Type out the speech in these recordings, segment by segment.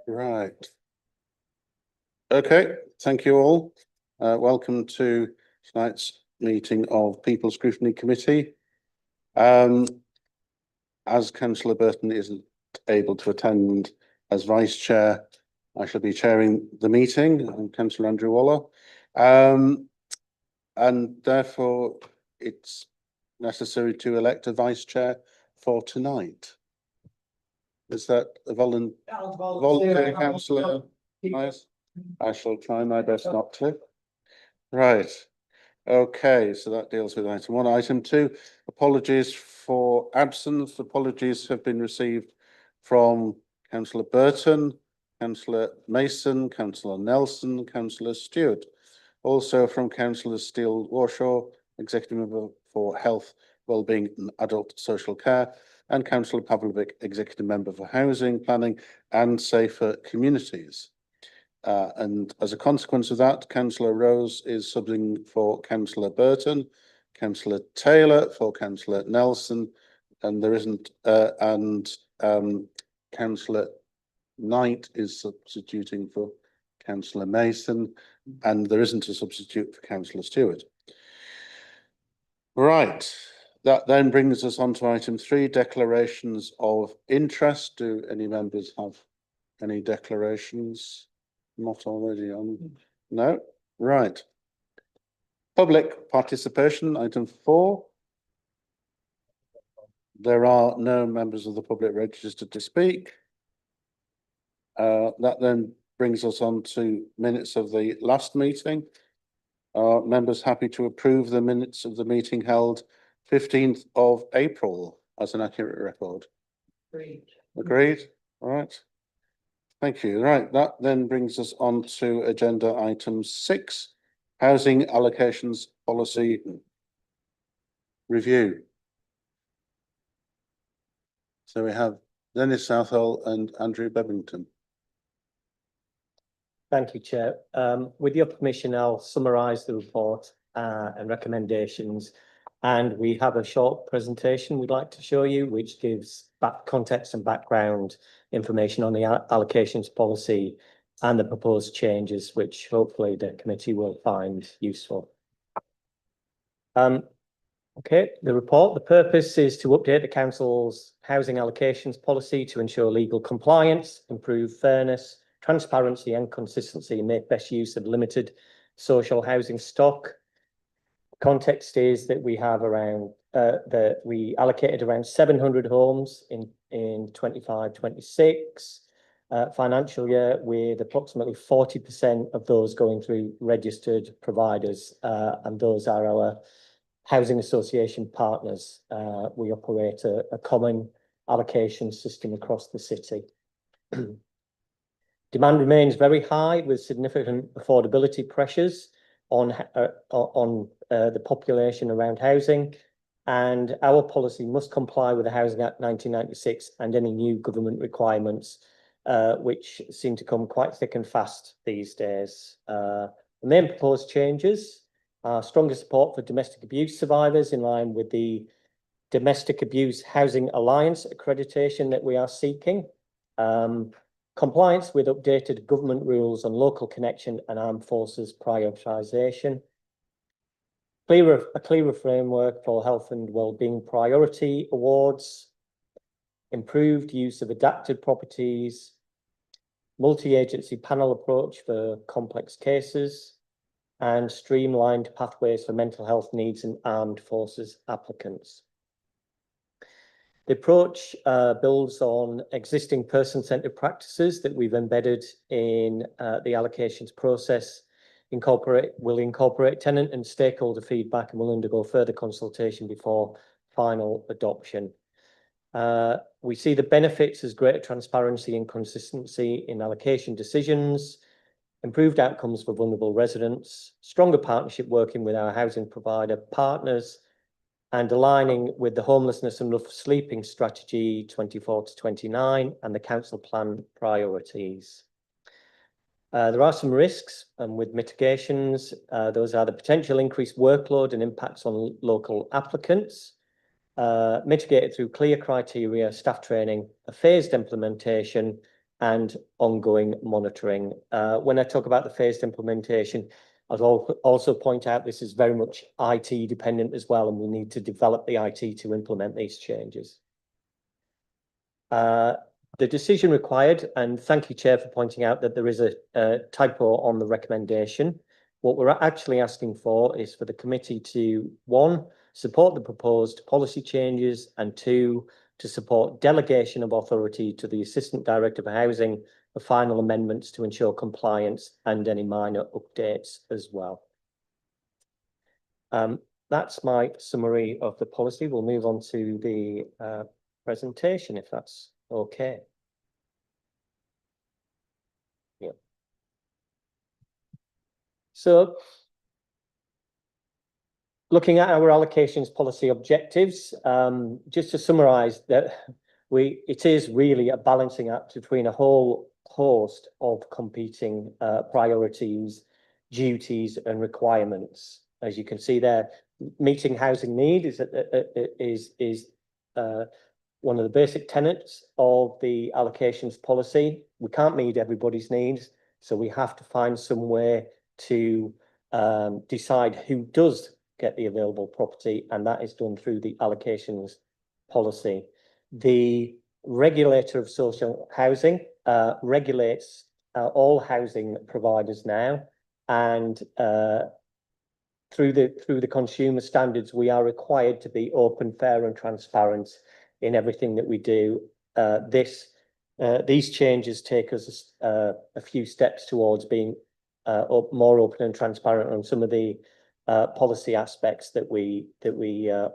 Right. Okay, thank you all. Welcome to tonight's meeting of People Scrutiny Committee. As Councillor Burton isn't able to attend as Vice Chair, I shall be chairing the meeting. I'm Councillor Andrew Waller. And therefore it's necessary to elect a Vice Chair for tonight. Is that a volunteer, Councillor? Nice. I shall try my best not to. Right. Okay, so that deals with item one. Item two, apologies for absence. Apologies have been received from Councillor Burton, Councillor Mason, Councillor Nelson, Councillor Stewart. Also from Councillor Steele Warshaw, Executive Member for Health, Wellbeing and Adult Social Care, and Councillor Pavlovic, Executive Member for Housing, Planning and Safer Communities. And as a consequence of that, Councillor Rose is subbing for Councillor Burton, Councillor Taylor for Councillor Nelson, and there isn't, Councillor Knight is substituting for Councillor Mason, and there isn't a substitute for Councillor Stewart. Right, that then brings us on to item three, declarations of interest. Do any members have any declarations? Not already on? No? Right. Public participation, item 4. There are no members of the public registered to speak. That then brings us on to minutes of the last meeting. Are members happy to approve the minutes of the meeting held 15th of April as an accurate record? Agreed. Agreed? All right. Thank you. Right, that then brings us on to agenda item 6, housing allocations policy review. So we have Dennis Southall and Andrew Bebbington. Thank you, Chair. With your permission, I'll summarise the report and recommendations. And we have a short presentation we'd like to show you, which gives context and background information on the allocations policy and the proposed changes, which hopefully the committee will find useful. Okay, the report. The purpose is to update the Council's housing allocations policy to ensure legal compliance, improve fairness, transparency and consistency, and make best use of limited social housing stock. Context is that we have around we allocated around 700 homes in 25-26 financial year, with approximately 40% of those going through registered providers, and those are our housing association partners. We operate a common allocation system across the city. Demand remains very high, with significant affordability pressures on the population around housing, and our policy must comply with the Housing Act 1996 and any new government requirements, which seem to come quite thick and fast these days. The main proposed changes are stronger support for domestic abuse survivors in line with the Domestic Abuse Housing Alliance accreditation that we are seeking. Compliance with updated government rules on local connection and armed forces prioritisation. A clearer framework for health and wellbeing priority awards. Improved use of adapted properties. Multi-agency panel approach for complex cases. And streamlined pathways for mental health needs and armed forces applicants. The approach builds on existing person-centred practices that we've embedded in the allocations process. Will incorporate tenant and stakeholder feedback, and will undergo further consultation before final adoption. We see the benefits as greater transparency and consistency in allocation decisions, improved outcomes for vulnerable residents, stronger partnership working with our housing provider partners, and aligning with the homelessness and rough sleeping strategy 24-29 and the council plan priorities. There are some risks with mitigations. Those are the potential increased workload and impacts on local applicants, mitigated through clear criteria, staff training, a phased implementation, and ongoing monitoring. When I talk about the phased implementation, I'll also point out this is very much IT dependent as well, and we need to develop the IT to implement these changes. The decision required, and thank you, Chair, for pointing out that there is a typo on the recommendation. What we're actually asking for is for the committee to, 1, support the proposed policy changes, and 2, to support delegation of authority to the Assistant Director for Housing for final amendments to ensure compliance and any minor updates as well. That's my summary of the policy. We'll move on to the presentation, if that's okay. Yeah. So, looking at our allocations policy objectives, just to summarise that it is really a balancing act between a whole host of competing priorities, duties, and requirements. As you can see there, meeting housing need is one of the basic tenets of the allocations policy. We can't meet everybody's needs, so we have to find some way to decide who does get the available property, and that is done through the allocations policy. The regulator of social housing regulates all housing providers now, and through the consumer standards, we are required to be open, fair, and transparent in everything that we do. These changes take us a few steps towards being more open and transparent on some of the policy aspects that we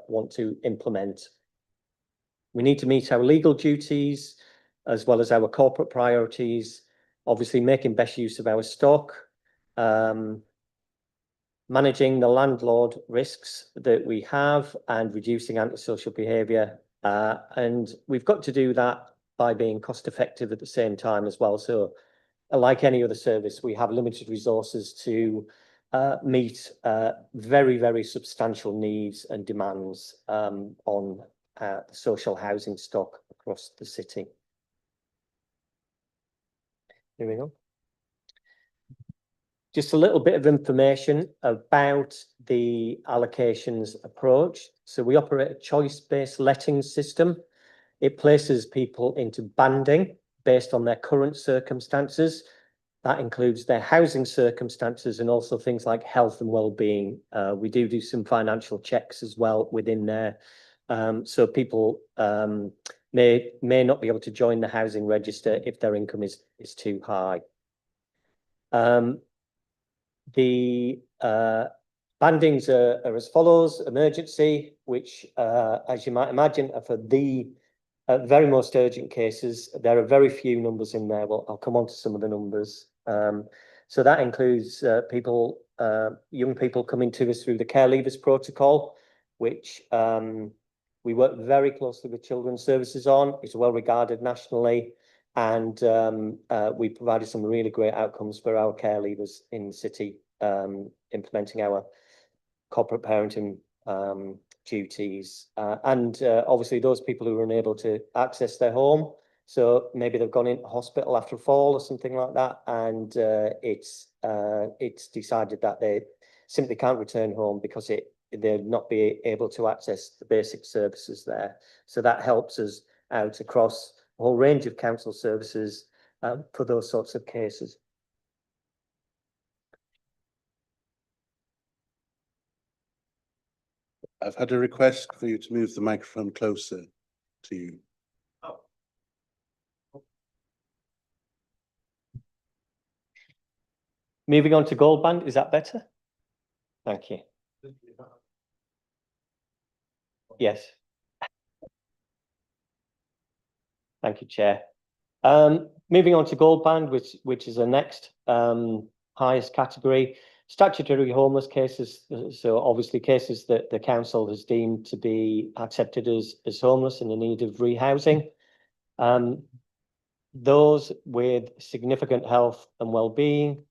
want to implement. We need to meet our legal duties as well as our corporate priorities, obviously making best use of our stock, managing the landlord risks that we have, and reducing antisocial behaviour. And we've got to do that by being cost effective at the same time as well. So like any other service, we have limited resources to meet very, very substantial needs and demands on the social housing stock across the city. Here we go. Just a little bit of information about the allocations approach. So we operate a choice-based letting system. It places people into banding based on their current circumstances. That includes their housing circumstances and also things like health and well-being. We do some financial checks as well within there. So people may not be able to join the housing register if their income is too high. The bandings are as follows: emergency, which, as you might imagine, are for the very most urgent cases. There are very few numbers in there. Well, I'll come on to some of the numbers. So that includes young people coming to us through the care leavers protocol, which we work very closely with Children's Services on. It's well regarded nationally, and we provided some really great outcomes for our care leavers in the city, implementing our corporate parenting duties, and obviously those people who are unable to access their home. So maybe they've gone into hospital after a fall or something like that, and it's decided that they simply can't return home because they'll not be able to access the basic services there. So that helps us out across a whole range of council services for those sorts of cases. I've had a request for you to move the microphone closer to you. Oh. Moving on to gold band, is that better? Thank you. Yes. Thank you, Chair. Moving on to gold band, which is the next highest category. Statutory homeless cases, so obviously cases that the council has deemed to be accepted as homeless and in need of rehousing. Those with significant health and well-being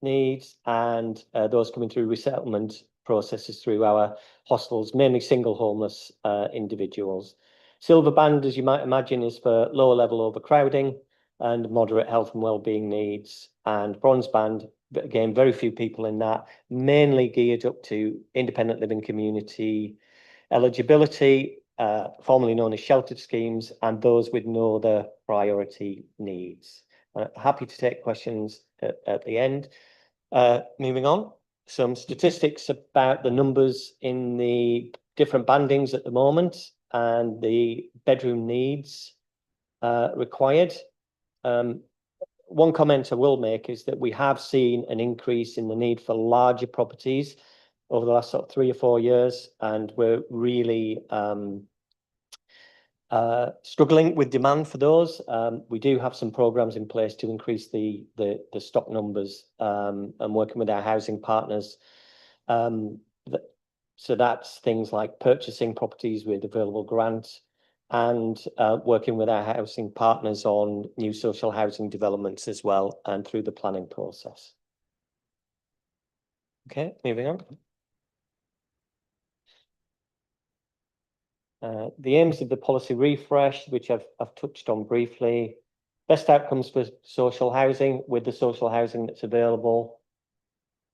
needs, and those coming through resettlement processes through our hostels, mainly single homeless individuals. Silver band, as you might imagine, is for lower level overcrowding, and moderate health and wellbeing needs. And bronze band, but again, very few people in that, mainly geared up to independent living community eligibility, formerly known as sheltered schemes, and those with no other priority needs. Happy to take questions at the end. Moving on, some statistics about the numbers in the different bandings at the moment and the bedroom needs required. One comment I will make is that we have seen an increase in the need for larger properties over the last sort of 3 or 4 years, and we're really struggling with demand for those. We do have some programs in place to increase the stock numbers, and working with our housing partners. So that's things like purchasing properties with available grants, and working with our housing partners on new social housing developments as well, and through the planning process. Okay, moving on. The aims of the policy refresh, which I've touched on briefly. Best outcomes for social housing with the social housing that's available.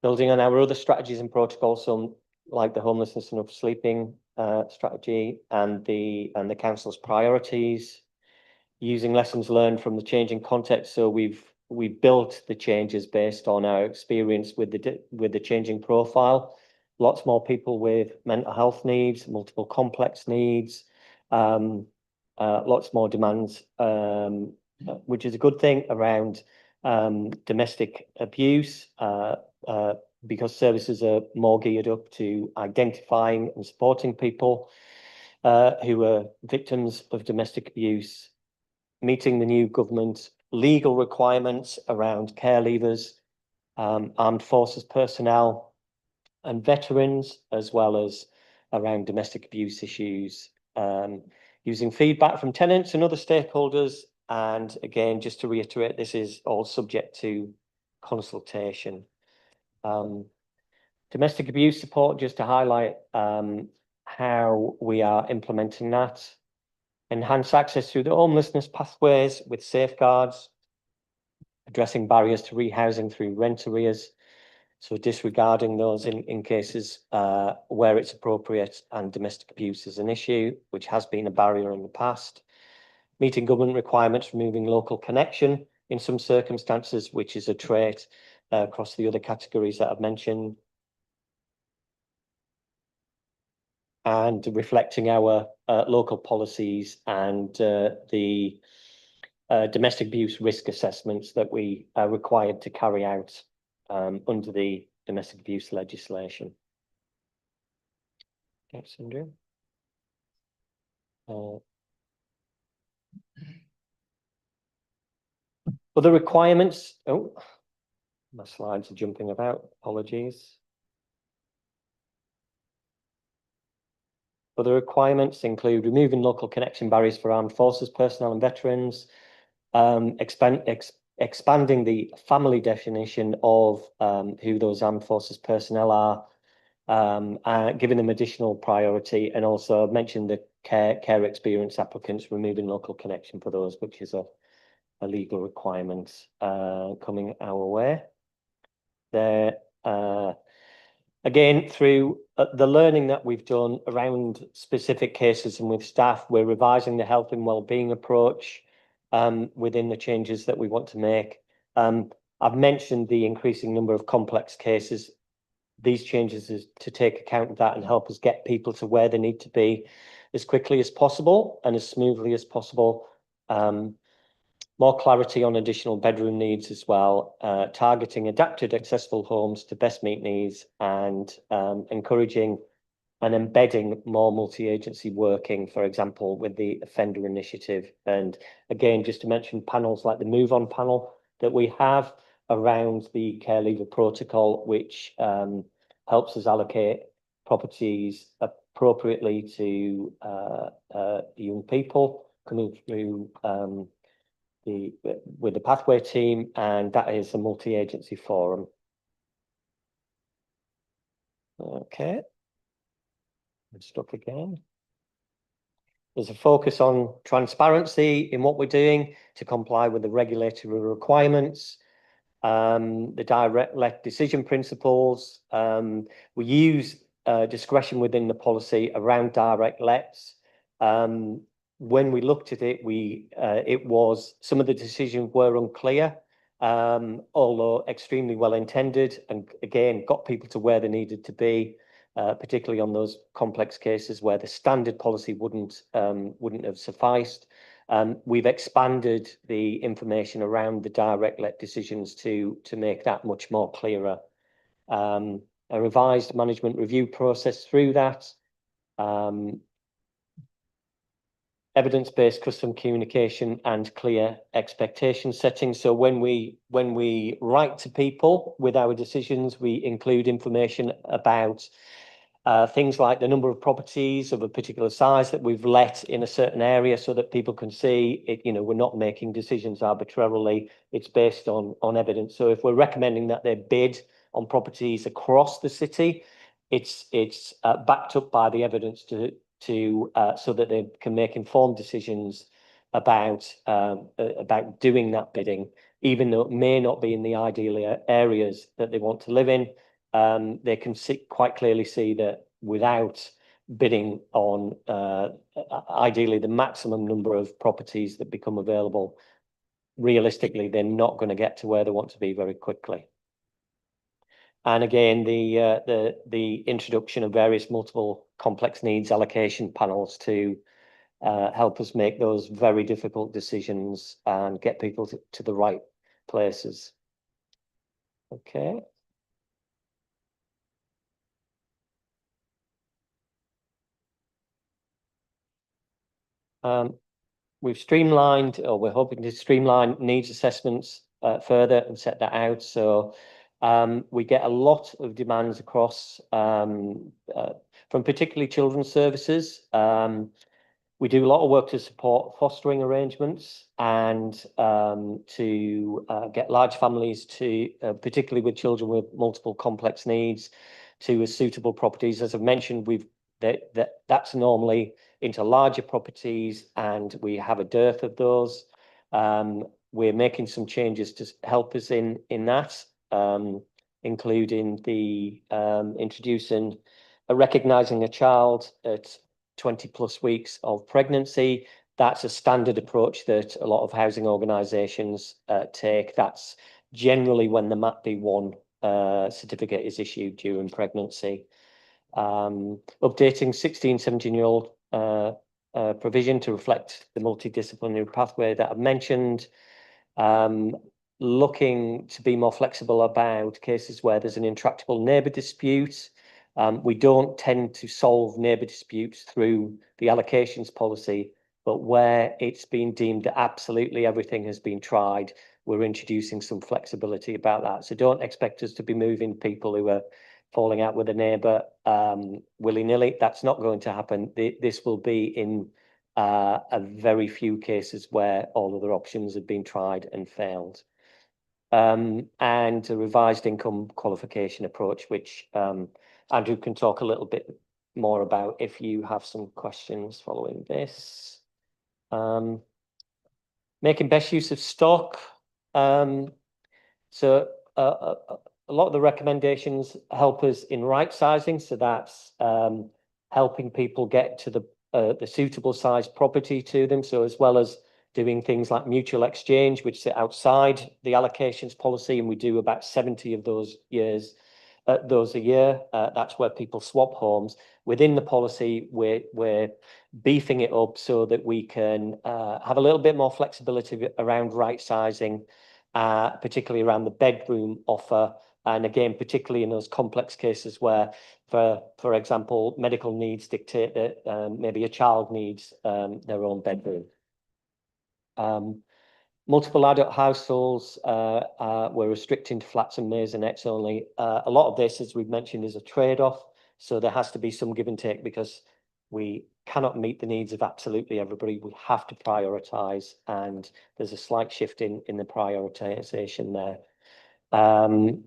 Building on our other strategies and protocols, some like the homelessness and sleeping strategy and the council's priorities. Using lessons learned from the changing context. So we've built the changes based on our experience with the changing profile. Lots more people with mental health needs, multiple complex needs, lots more demands, which is a good thing around domestic abuse, because services are more geared up to identifying and supporting people who are victims of domestic abuse, meeting the new government legal requirements around care leavers, armed forces personnel and veterans, as well as around domestic abuse issues, using feedback from tenants and other stakeholders. And again, just to reiterate, this is all subject to consultation. Domestic abuse support, just to highlight how we are implementing that. Enhance access through the homelessness pathways with safeguards, addressing barriers to rehousing through rent arrears, so disregarding those in cases where it's appropriate and domestic abuse is an issue, which has been a barrier in the past. Meeting government requirements, removing local connection in some circumstances, which is a trait across the other categories that I've mentioned. And reflecting our local policies and the domestic abuse risk assessments that we are required to carry out under the domestic abuse legislation. Thanks, Andrew. Other requirements. Oh, my slides are jumping about. Apologies. Other requirements include removing local connection barriers for armed forces personnel and veterans, expanding the family definition of who those armed forces personnel are, giving them additional priority, and also mention the care experience applicants, removing local connection for those, which is a legal requirement coming our way. There, again, through the learning that we've done around specific cases and with staff, we're revising the health and wellbeing approach within the changes that we want to make. I've mentioned the increasing number of complex cases. These changes is to take account of that and help us get people to where they need to be as quickly as possible and as smoothly as possible. More clarity on additional bedroom needs as well, targeting adapted accessible homes to best meet needs, and encouraging and embedding more multi-agency working, for example, with the offender initiative. And again, just to mention panels like the Move On panel that we have around the care leaver protocol, which helps us allocate properties appropriately to young people coming through with the pathway team, and that is a multi-agency forum. Okay, I'm stuck again. There's a focus on transparency in what we're doing to comply with the regulatory requirements, the direct let decision principles. We use discretion within the policy around direct lets. When we looked at it, it was some of the decisions were unclear, although extremely well intended, and again got people to where they needed to be. Particularly on those complex cases where the standard policy wouldn't have sufficed. We've expanded the information around the direct let decisions to make that much more clearer. A revised management review process through that. Evidence-based customer communication and clear expectation setting. So when we write to people with our decisions, we include information about things like the number of properties of a particular size that we've let in a certain area, so that people can see it. We're not making decisions arbitrarily. It's based on evidence. So if we're recommending that they bid on properties across the city, it's backed up by the evidence so that they can make informed decisions about doing that bidding, even though it may not be in the ideal areas that they want to live in. They can quite clearly see that without bidding on ideally the maximum number of properties that become available, realistically, they're not going to get to where they want to be very quickly. And again, the introduction of various multiple complex needs allocation panels to help us make those very difficult decisions and get people to the right places. Okay. We've streamlined, or we're hoping to streamline needs assessments further and set that out. So we get a lot of demands across from particularly children's services. We do a lot of work to support fostering arrangements and to get large families to, particularly with children with multiple complex needs, to as suitable properties. As I've mentioned, that's normally into larger properties, and we have a dearth of those. We're making some changes to help us in that, including the introducing recognising a child at 20+ weeks of pregnancy. That's a standard approach that a lot of housing organisations take. That's generally when the MAP-B1 certificate is issued during pregnancy. Updating 16, 17-year-old provision to reflect the multidisciplinary pathway that I've mentioned. Looking to be more flexible about cases where there's an intractable neighbour dispute. We don't tend to solve neighbour disputes through the allocations policy, but where it's been deemed that absolutely everything has been tried, we're introducing some flexibility about that. So don't expect us to be moving people who are falling out with a neighbour willy-nilly. That's not going to happen. This will be in a very few cases where all other options have been tried and failed. And a revised income qualification approach, which Andrew can talk a little bit more about if you have some questions following this. Making best use of stock. So a lot of the recommendations help us in right sizing. So that's helping people get to the suitable size property to them. So as well as doing things like mutual exchange, which sit outside the allocations policy, and we do about 70 of those a year. That's where people swap homes. Within the policy, we're beefing it up so that we can have a little bit more flexibility around right sizing, particularly around the bedroom offer. And again, particularly in those complex cases where, for example, medical needs dictate that maybe a child needs their own bedroom. Multiple adult households, we're restricting to flats and maisonettes only. A lot of this, as we've mentioned, is a trade-off. So there has to be some give and take because we cannot meet the needs of absolutely everybody. We have to prioritise, and there's a slight shift in the prioritisation there. There's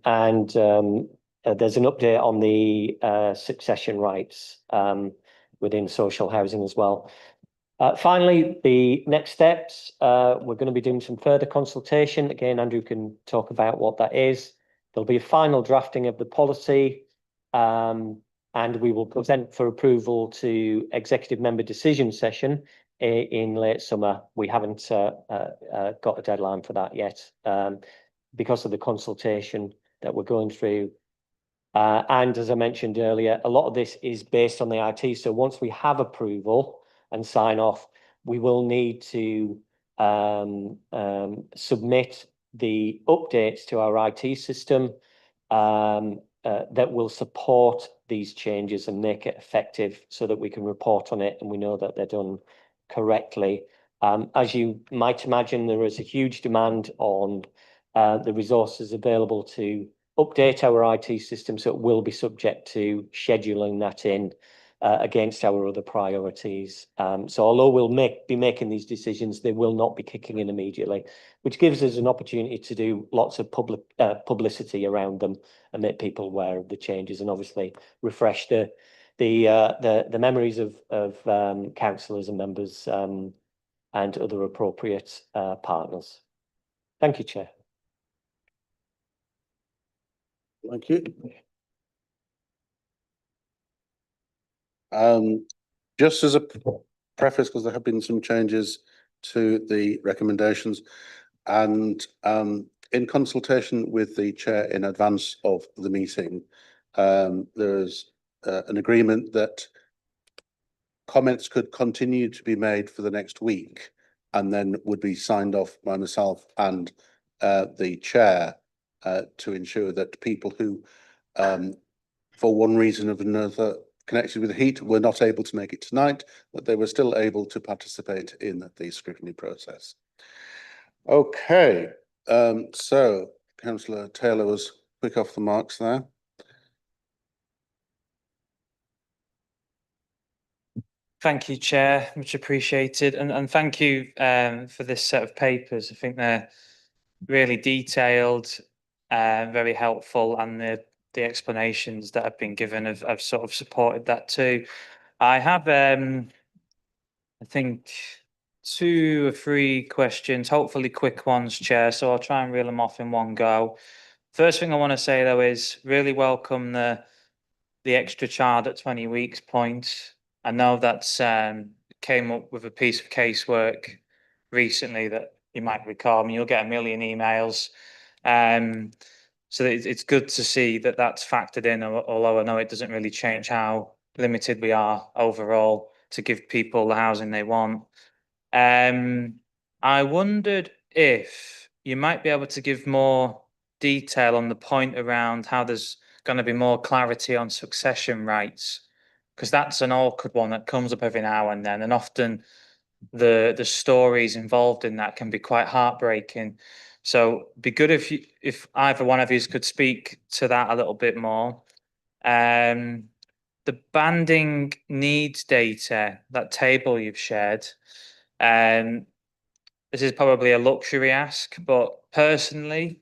an update on the succession rights within social housing as well. Finally, the next steps, we're going to be doing some further consultation. Again, Andrew can talk about what that is. There'll be a final drafting of the policy, and we will present for approval to executive member decision session in late summer. We haven't got a deadline for that yet because of the consultation that we're going through. And as I mentioned earlier, a lot of this is based on the IT. So once we have approval and sign off, we will need to submit the updates to our IT system that will support these changes and make it effective so that we can report on it and we know that they're done correctly. As you might imagine, there is a huge demand on the resources available to update our IT system, so it will be subject to scheduling that in against our other priorities. So although we'll be making these decisions, they will not be kicking in immediately, which gives us an opportunity to do lots of publicity around them and make people aware of the changes, and obviously refresh the memories of councillors and members and other appropriate partners. Thank you, Chair. Thank you. Just as a preface, because there have been some changes to the recommendations, and in consultation with the chair in advance of the meeting, there's an agreement that comments could continue to be made for the next week and then would be signed off by myself and the chair to ensure that people who, for one reason or another, connected with the heat, were not able to make it tonight, that they were still able to participate in the scrutiny process. Okay, so Councillor Taylor was quick off the marks there. Thank you, Chair, much appreciated. And thank you for this set of papers. I think they're really detailed, very helpful, and the explanations that have been given have sort of supported that too. I have, I think, 2 or 3 questions, hopefully quick ones, Chair, so I'll try and reel them off in one go. First thing I want to say, though, is really welcome the extra child at 20 weeks point. I know that's came up with a piece of casework recently that you might recall. I mean, you'll get a million emails. So it's good to see that that's factored in, although I know it doesn't really change how limited we are overall to give people the housing they want. I wondered if you might be able to give more detail on the point around how there's going to be more clarity on succession rights, because that's an awkward one that comes up every now and then, and often the stories involved in that can be quite heartbreaking. So it'd be good if either one of you could speak to that a little bit more. The banding needs data, that table you've shared, this is probably a luxury ask, but personally,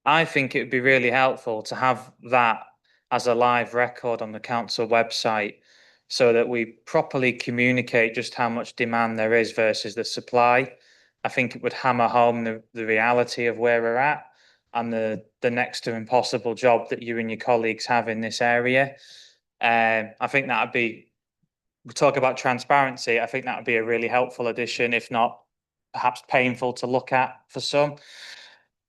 I think it would be really helpful to have that as a live record on the council website so that we properly communicate just how much demand there is versus the supply. I think it would hammer home the reality of where we're at and the next to impossible job that you and your colleagues have in this area. I think that would be, we talk about transparency, I think that would be a really helpful addition, if not perhaps painful to look at for some.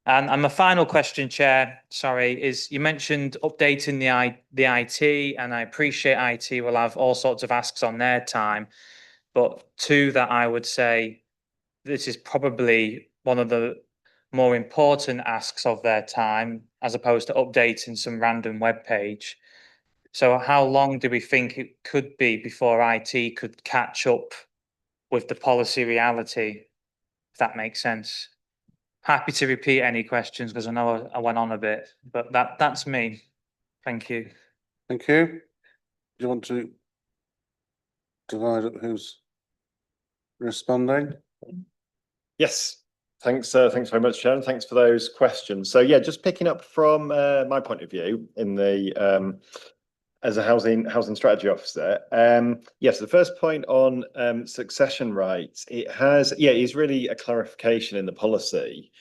And my final question, Chair, sorry, is you mentioned updating the IT, and I appreciate IT will have all sorts of asks on their time, but to that I would say this is probably one of the more important asks of their time, as opposed to updating some random web page. So how long do we think it could be before IT could catch up with the policy reality, if that makes sense? Happy to repeat any questions because I know I went on a bit, but that's me. Thank you. Thank you. Do you want to divide up who's responding? Yes. Thanks very much, Sharon. Thanks for those questions. So yeah, just picking up from my point of view in the as a housing strategy officer. Yes, the first point on succession rights, it's really a clarification in the policy,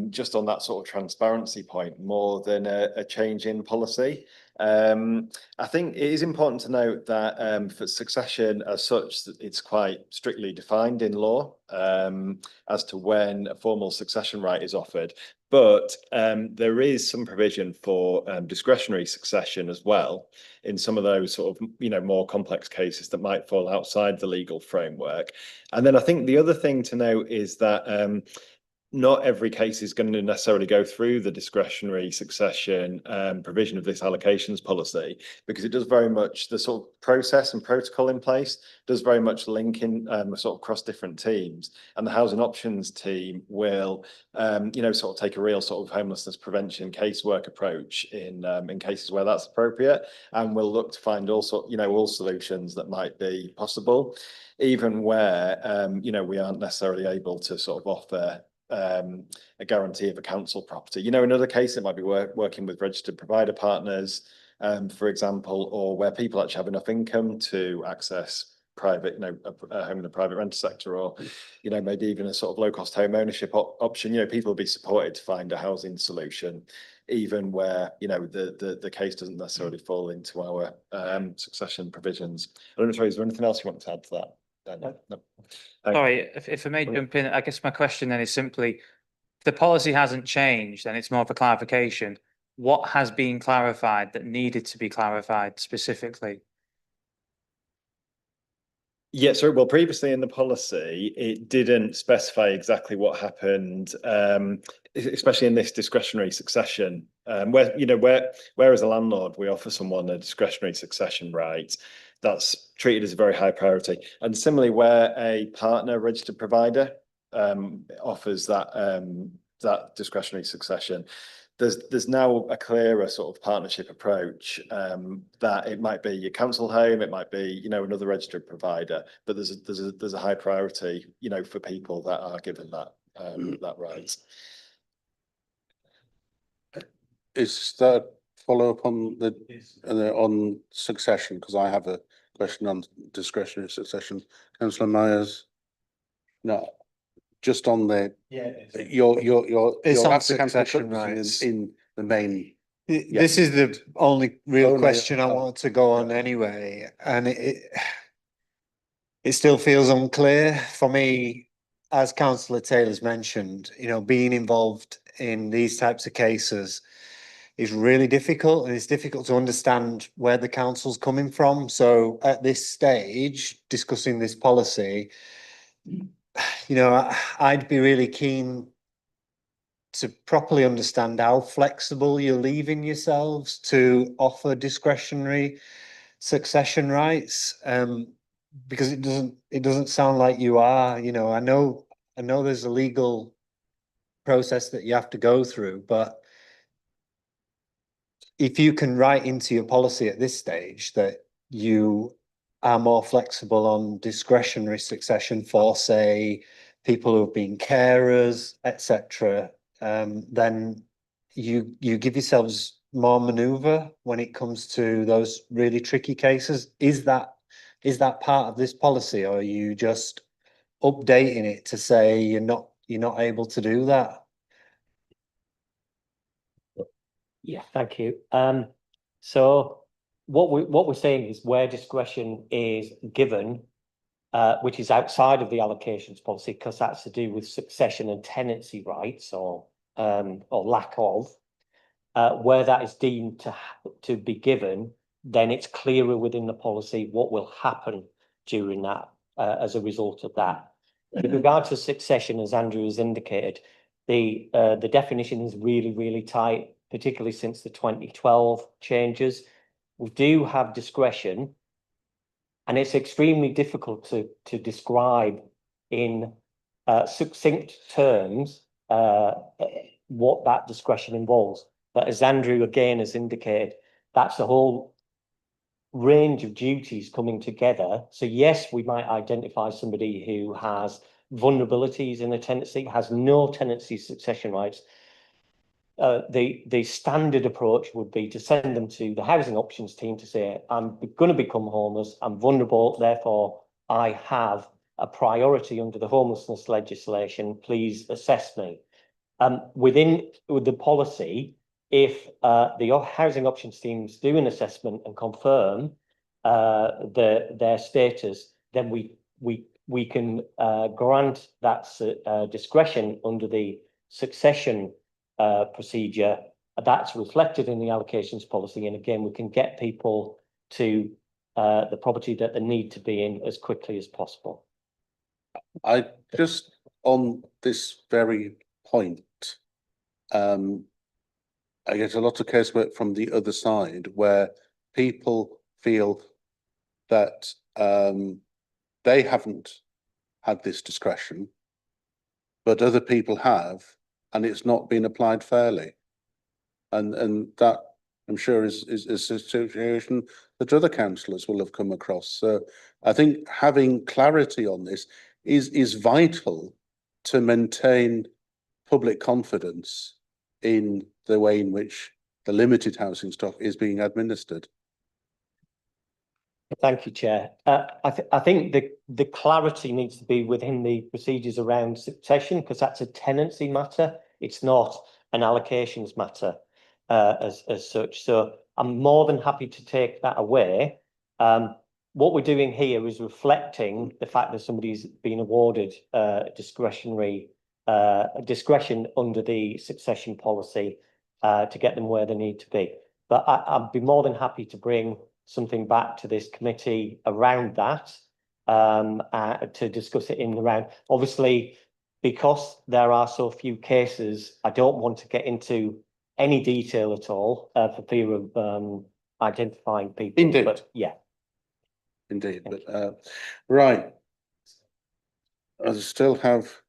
just on that sort of transparency point more than a change in policy. I think it is important to note that for succession as such, it's quite strictly defined in law as to when a formal succession right is offered. But there is some provision for discretionary succession as well in some of those sort of, more complex cases that might fall outside the legal framework. And then I think the other thing to note is that not every case is going to necessarily go through the discretionary succession provision of this allocations policy, because it does very much, the sort of process and protocol in place does very much link in sort of cross different teams, and the housing options team will sort of take a real sort of homelessness prevention casework approach in cases where that's appropriate, and we'll look to find also all solutions that might be possible, even where we aren't necessarily able to sort of offer a guarantee of a council property. In other cases, it might be working with registered provider partners, for example, or where people actually have enough income to access private, a home in the private rental sector, or, maybe even a sort of low cost home ownership option. People will be supported to find a housing solution, even where, the case doesn't necessarily fall into our succession provisions. I don't know, sorry, is there anything else you want to add to that? No. Sorry, if I may jump in, I guess my question then is simply, if the policy hasn't changed and it's more of a clarification, what has been clarified that needed to be clarified specifically? Yeah, so well, previously in the policy, it didn't specify exactly what happened, especially in this discretionary succession, where as a landlord, we offer someone a discretionary succession right, that's treated as a very high priority. And similarly, where a partner registered provider offers that discretionary succession, there's now a clearer sort of partnership approach, that it might be your council home, it might be another registered provider, but there's a high priority for people that are given that right. Is that follow up on on succession? Because I have a question on discretionary succession. Councillor Myers? No, just on the your It's on applicant succession position rights. in the main. This is the only real Only- question I want to go on anyway, and it still feels unclear for me, as Councillor Taylor's mentioned, being involved in these types of cases is really difficult, and it's difficult to understand where the council's coming from. So at this stage, discussing this policy, I'd be really keen to properly understand how flexible you're leaving yourselves to offer discretionary succession rights, because it doesn't sound like you are. I know there's a legal process that you have to go through, but if you can write into your policy at this stage that you are more flexible on discretionary succession for, say, people who've been carers, etc., then you give yourselves more maneuver when it comes to those really tricky cases. Is that part of this policy, or are you just updating it to say you're not able to do that? Yeah, thank you. So what we're saying is where discretion is given, which is outside of the allocations policy, because that's to do with succession and tenancy rights, or lack of, where that is deemed to be given, then it's clearer within the policy what will happen during that, as a result of that. With regard to succession, as Andrew has indicated, the definition is really, really tight, particularly since the 2012 changes. We do have discretion, and it's extremely difficult to describe in succinct terms what that discretion involves. But as Andrew again has indicated, that's a whole range of duties coming together. So yes, we might identify somebody who has vulnerabilities in a tenancy, has no tenancy succession rights, the standard approach would be to send them to the housing options team to say, I'm going to become homeless, I'm vulnerable, therefore I have a priority under the homelessness legislation, please assess me. With the policy, if the housing options teams do an assessment and confirm their status, then we can grant that discretion under the succession procedure. That's reflected in the allocations policy, and again, we can get people to the property that they need to be in as quickly as possible. I just, on this very point, I get a lot of casework from the other side where people feel that they haven't had this discretion, but other people have, and it's not been applied fairly. And that, I'm sure, is a situation that other councillors will have come across. So I think having clarity on this is vital to maintain public confidence in the way in which the limited housing stock is being administered. Thank you, Chair. I think the clarity needs to be within the procedures around succession, because that's a tenancy matter. It's not an allocations matter as such. So I'm more than happy to take that away. What we're doing here is reflecting the fact that somebody's been awarded discretion under the succession policy to get them where they need to be. But I'd be more than happy to bring something back to this committee around that to discuss it in the round. Obviously, because there are so few cases, I don't want to get into any detail at all for fear of identifying people. Indeed. But yeah. Indeed, but right. I still have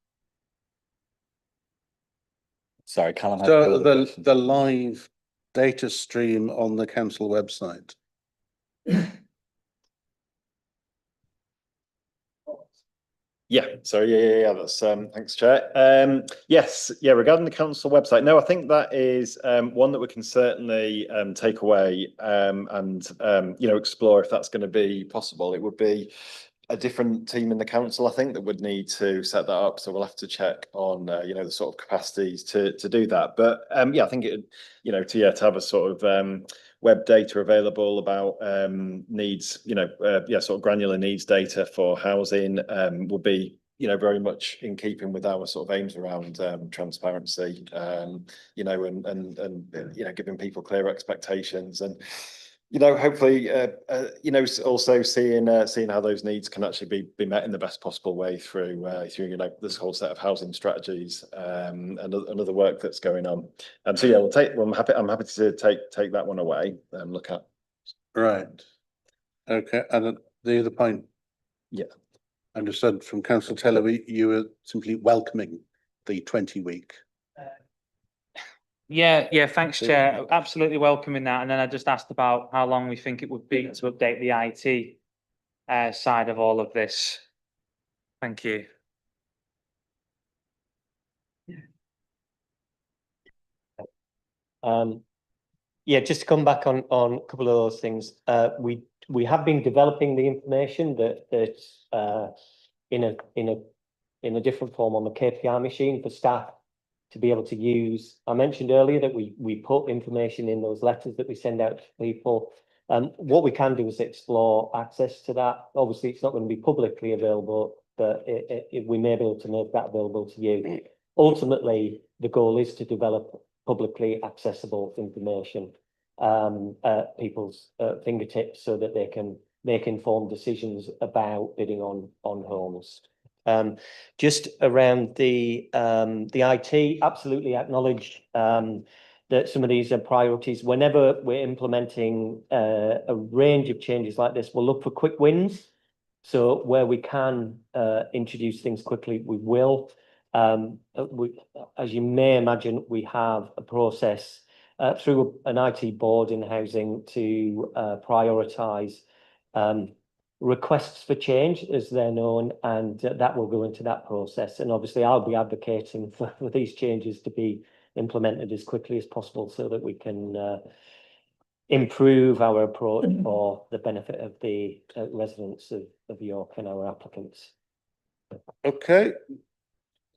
Sorry, Callum had further questions. the live data stream on the council website. Yeah, sorry, yeah, that's thanks, Chair. Yes, yeah, regarding the council website, no, I think that is one that we can certainly take away and you know, explore if that's going to be possible. It would be a different team in the council, I think, that would need to set that up. So we'll have to check on you know, the sort of capacities to do that. But yeah, I think it, you know, to have a sort of web data available about needs, you know, yeah, sort of granular needs data for housing would be, you know, very much in keeping with our sort of aims around transparency, you know, and you know, giving people clear expectations and, you know, hopefully, you know, also seeing how those needs can actually be met in the best possible way through you know, this whole set of housing strategies and other work that's going on. And so yeah, I'm happy to take that one away and look at. Right. Okay, and the other point. Yeah. I understood from Councillor Taylor, you were simply welcoming the 20-week. Yeah, thanks, Chair. Absolutely welcoming that. And then I just asked about how long we think it would be to update the IT side of all of this. Thank you. Yeah, just to come back on a couple of those things. We have been developing the information that's in a different form on the KPI machine for staff to be able to use. I mentioned earlier that we put information in those letters that we send out to people. What we can do is explore access to that. Obviously, it's not going to be publicly available, but we may be able to make that available to you. Ultimately, the goal is to develop publicly accessible information at people's fingertips so that they can make informed decisions about bidding on homes. Just around the IT, absolutely acknowledge that some of these are priorities. Whenever we're implementing a range of changes like this, we'll look for quick wins. So where we can introduce things quickly, we will. As you may imagine, we have a process through an IT board in housing to prioritise requests for change, as they're known, and that will go into that process. And obviously, I'll be advocating for these changes to be implemented as quickly as possible so that we can improve our approach for the benefit of the residents of York and our applicants. Okay.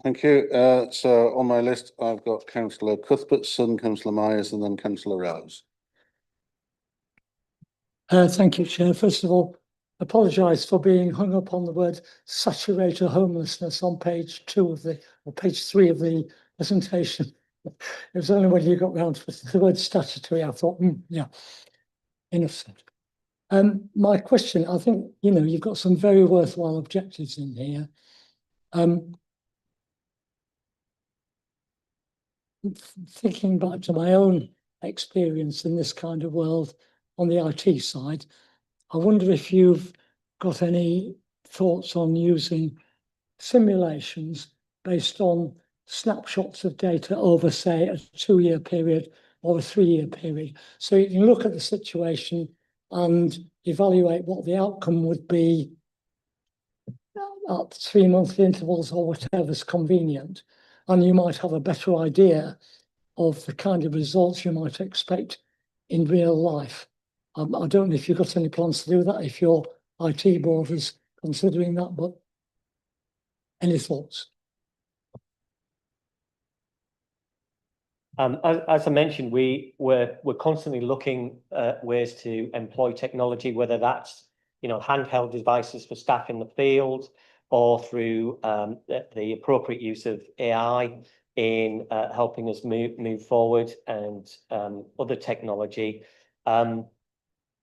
Thank you. So on my list, I've got councillor Cuthbert's son, councillor Myers, and then councillor Rose. Thank you, Chair. First of all, apologise for being hung up on the word saturated homelessness on page 2 of the, or page 3 of the presentation. It was only when you got round to the word statutory, I thought, yeah, enough said. My question, I think, you know, you've got some very worthwhile objectives in here. Thinking back to my own experience in this kind of world on the IT side, I wonder if you've got any thoughts on using simulations based on snapshots of data over, say, a 2-year period or a 3-year period. So you can look at the situation and evaluate what the outcome would be at 3-month intervals or whatever's convenient. And you might have a better idea of the kind of results you might expect in real life. I don't know if you've got any plans to do that, if your IT board is considering that, but any thoughts? As I mentioned, we're constantly looking at ways to employ technology, whether that's, you know, handheld devices for staff in the field, or through the appropriate use of AI in helping us move forward, and other technology.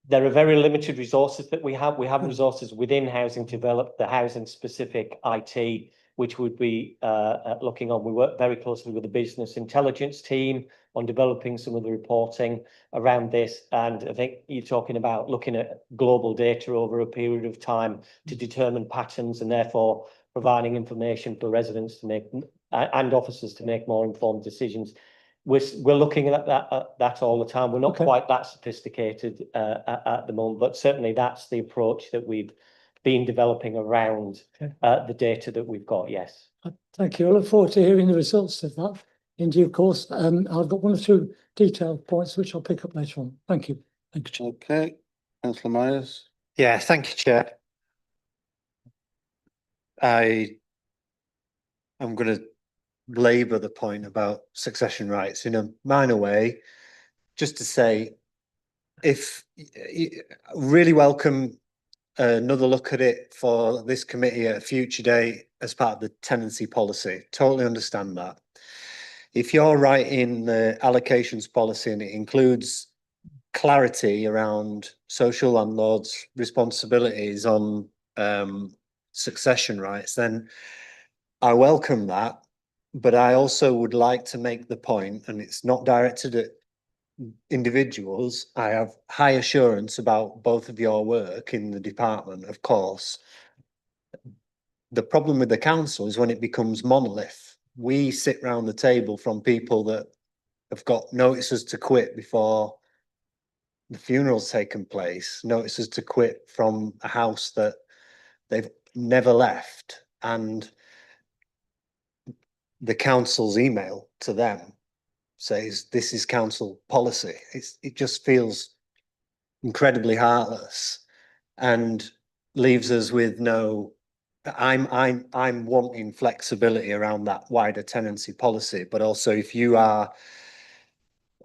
There are very limited resources that we have. We have resources within housing to develop the housing specific IT, which would be looking on. We work very closely with the business intelligence team on developing some of the reporting around this. And I think you're talking about looking at global data over a period of time to determine patterns, and therefore providing information for residents to make and officers to make more informed decisions. We're looking at that all the time. We're not quite that sophisticated at the moment, but certainly that's the approach that we've been developing around the data that we've got. Yes. Thank you. I look forward to hearing the results of that in due course. I've got 1 or 2 detailed points which I'll pick up later on. Thank you. Thank you. Okay. Councillor Myers. Yeah, thank you, Chair. I'm going to labour the point about succession rights in a minor way, just to say, if really welcome another look at it for this committee at a future date as part of the tenancy policy. Totally understand that. If you're writing the allocations policy and it includes clarity around social landlords' responsibilities on succession rights, then I welcome that. But I also would like to make the point, and it's not directed at individuals, I have high assurance about both of your work in the department, of course. The problem with the council is when it becomes monolith. We sit round the table from people that have got notices to quit before the funeral's taken place, notices to quit from a house that they've never left, and the council's email to them says this is council policy. It just feels incredibly heartless and leaves us with no. I'm wanting flexibility around that wider tenancy policy, but also if you are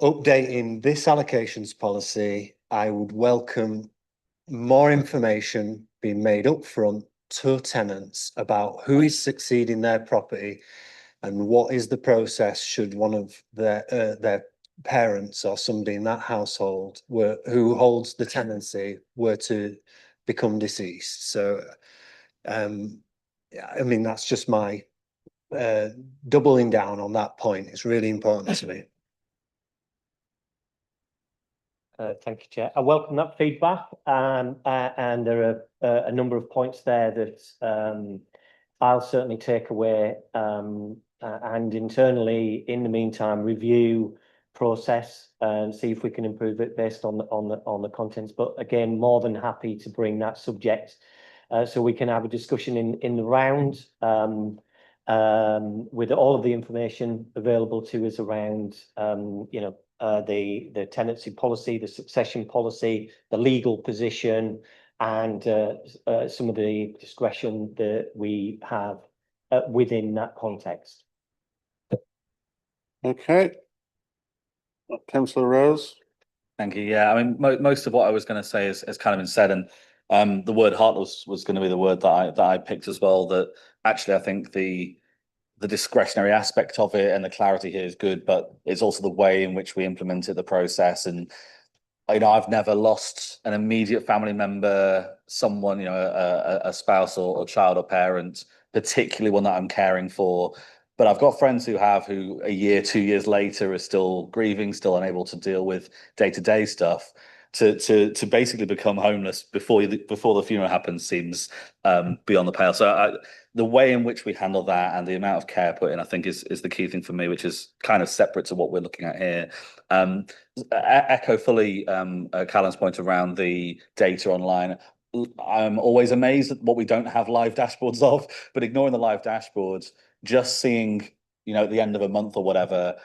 updating this allocations policy, I would welcome more information being made upfront to tenants about who is succeeding their property and what is the process should one of their parents or somebody in that household who holds the tenancy were to become deceased. So I mean, that's just my doubling down on that point. It's really important to me. Thank you, Chair. I welcome that feedback, and there are a number of points there that I'll certainly take away, and internally, in the meantime, review process and see if we can improve it based on the contents. But again, more than happy to bring that subject so we can have a discussion in the round with all of the information available to us around, the tenancy policy, the succession policy, the legal position, and some of the discretion that we have within that context. Okay. Councillor Rose. Thank you. Yeah, I mean, most of what I was going to say has kind of been said, and the word heartless was going to be the word that I picked as well. That actually, I think the discretionary aspect of it and the clarity here is good, but it's also the way in which we implemented the process. And I've never lost an immediate family member, someone, a spouse or child or parent, particularly one that I'm caring for. But I've got friends who a year, 2 years later are still grieving, still unable to deal with day-to-day stuff. To basically become homeless before the funeral happens seems beyond the pale. So the way in which we handle that and the amount of care put in, I think is the key thing for me, which is kind of separate to what we're looking at here. Echo fully Callum's point around the data online. I'm always amazed at what we don't have live dashboards of, but ignoring the live dashboards, just seeing, at the end of a month or whatever,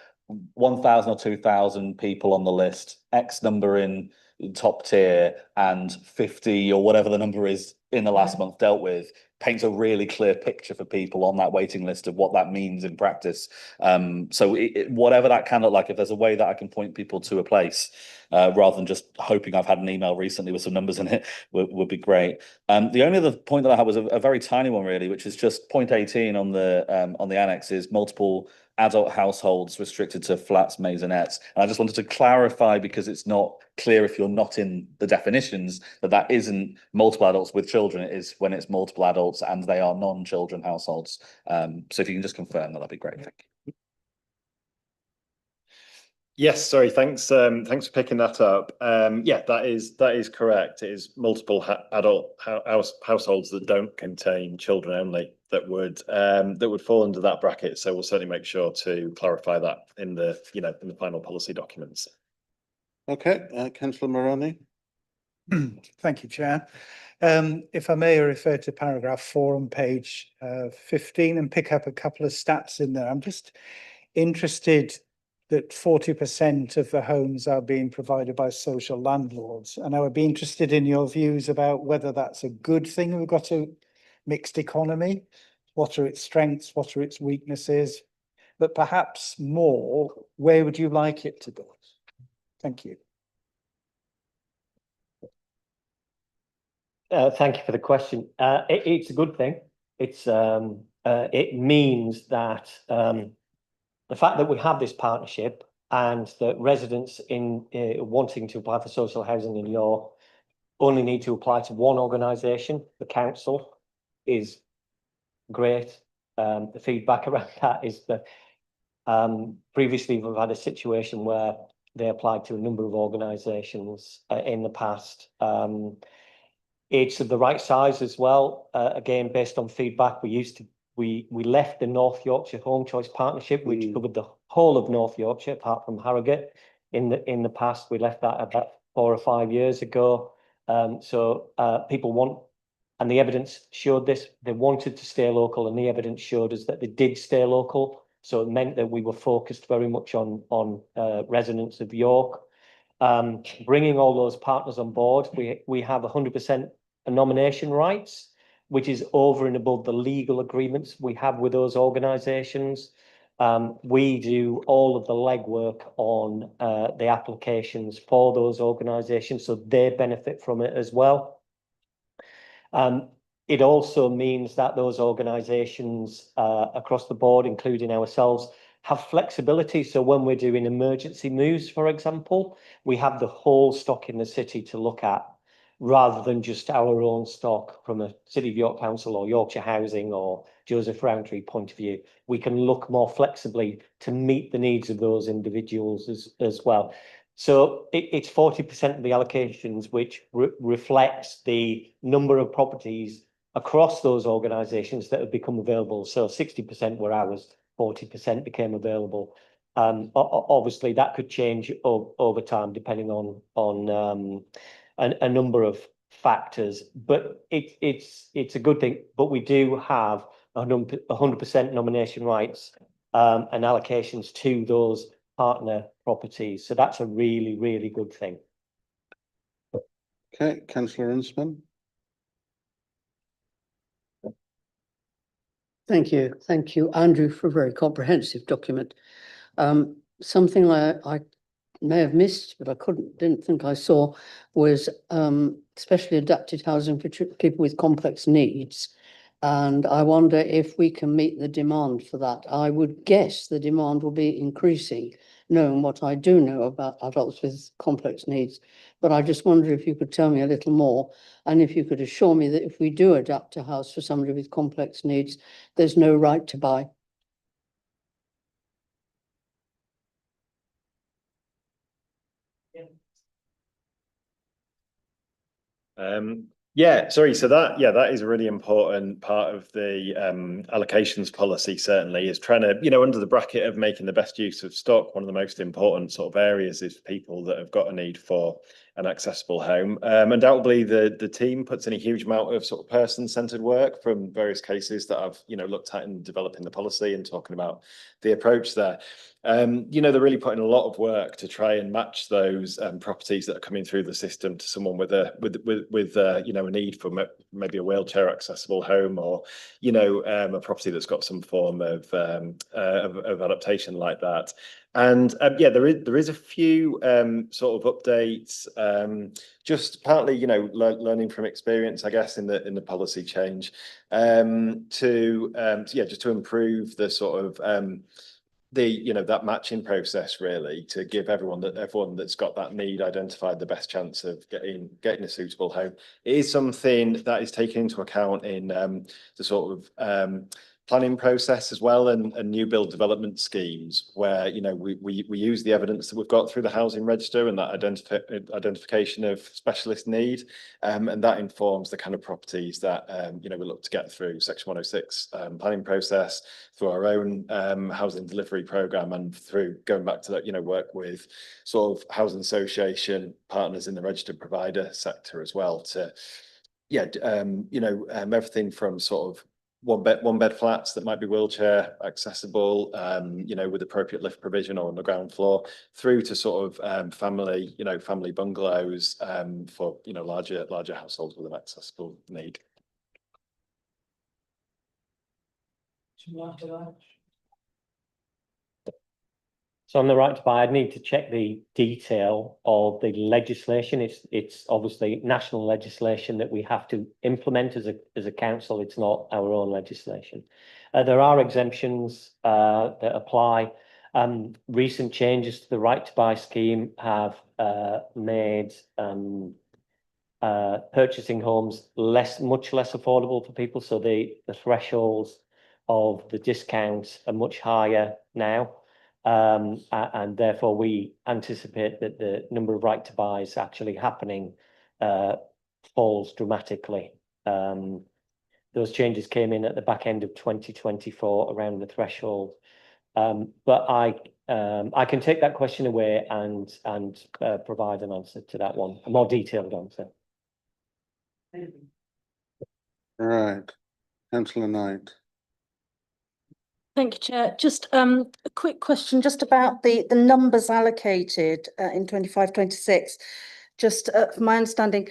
1,000 or 2,000 people on the list, X number in top tier, and 50 or whatever the number is in the last month dealt with, paints a really clear picture for people on that waiting list of what that means in practice. So whatever that can look like, if there's a way that I can point people to a place, rather than just hoping I've had an email recently with some numbers in it, would be great. The only other point that I had was a very tiny one really, which is just point 18 on the annex is multiple adult households restricted to flats, maisonettes. And I just wanted to clarify, because it's not clear if you're not in the definitions, that isn't multiple adults with children. It is when it's multiple adults and they are non-children households. So if you can just confirm that'd be great. Thank you. Yes, sorry, thanks for picking that up. Yeah, that is correct. It is multiple adult households that don't contain children only that would fall under that bracket. So we'll certainly make sure to clarify that in the final policy documents. Okay, Councillor Moroni. Thank you, Chair. If I may refer to paragraph 4 on page 15 and pick up a couple of stats in there. I'm just interested that 40% of the homes are being provided by social landlords. And I would be interested in your views about whether that's a good thing. We've got a mixed economy. What are its strengths? What are its weaknesses? But perhaps more, where would you like it to go? Thank you. Thank you for the question. It's a good thing. It means that the fact that we have this partnership and that residents in wanting to apply for social housing in York only need to apply to one organisation, the council, is great. The feedback around that is that previously we've had a situation where they applied to a number of organisations in the past. It's of the right size as well. Again, based on feedback, we left the North Yorkshire Home Choice Partnership, which covered the whole of North Yorkshire, apart from Harrogate. In the past, we left that about 4 or 5 years ago. So people want, and the evidence showed this, they wanted to stay local, and the evidence showed us that they did stay local. So it meant that we were focused very much on residents of York. Bringing all those partners on board, we have 100% nomination rights, which is over and above the legal agreements we have with those organisations. We do all of the legwork on the applications for those organisations, so they benefit from it as well. It also means that those organisations across the board, including ourselves, have flexibility. So when we're doing emergency moves, for example, we have the whole stock in the city to look at, rather than just our own stock from a City of York Council or Yorkshire Housing or Joseph Rowntree point of view. We can look more flexibly to meet the needs of those individuals as well. So it's 40% of the allocations, which reflects the number of properties across those organisations that have become available. So 60% were ours, 40% became available. Obviously, that could change over time, depending on a number of factors, but it's a good thing. But we do have 100% nomination rights and allocations to those partner properties. So that's a really, really good thing. Okay, councillor Runciman. Thank you, Andrew, for a very comprehensive document. Something I may have missed, but didn't think I saw, was specially adapted housing for people with complex needs. And I wonder if we can meet the demand for that. I would guess the demand will be increasing, knowing what I do know about adults with complex needs. But I just wonder if you could tell me a little more, and if you could assure me that if we do adapt a house for somebody with complex needs, there's no right to buy. Yeah, sorry. So that is a really important part of the allocations policy, certainly, is trying to, under the bracket of making the best use of stock, one of the most important sort of areas is people that have got a need for an accessible home. Undoubtedly, the team puts in a huge amount of sort of person-centered work from various cases that I've, looked at in developing the policy and talking about the approach there. They're really putting a lot of work to try and match those properties that are coming through the system to someone with a need for maybe a wheelchair accessible home, or a property that's got some form of adaptation like that. And there is a few sort of updates, just partly learning from experience, I guess, in the policy change, just to improve the sort of that matching process, really, to give everyone that's got that need identified the best chance of getting a suitable home. It is something that is taken into account in the sort of planning process as well, and new build development schemes, where we use the evidence that we've got through the housing register and that identification of specialist need, and that informs the kind of properties that we look to get through Section 106 planning process, through our own housing delivery programme, and through going back to that work with sort of housing association partners in the registered provider sector as well, to everything from sort of one bed flats that might be wheelchair accessible, with appropriate lift provision or on the ground floor, through to sort of family bungalows for larger households with an accessible need. So on the right to buy, I'd need to check the detail of the legislation. It's obviously national legislation that we have to implement as a council. It's not our own legislation. There are exemptions that apply. Recent changes to the right to buy scheme have made purchasing homes much less affordable for people. So the thresholds of the discounts are much higher now. And therefore we anticipate that the number of right to buys actually happening falls dramatically. Those changes came in at the back end of 2024 around the threshold. But I can take that question away and provide an answer to that one, a more detailed answer. Right, councillor Knight. Thank you, Chair. Just a quick question just about the numbers allocated in 25-26. Just from my understanding,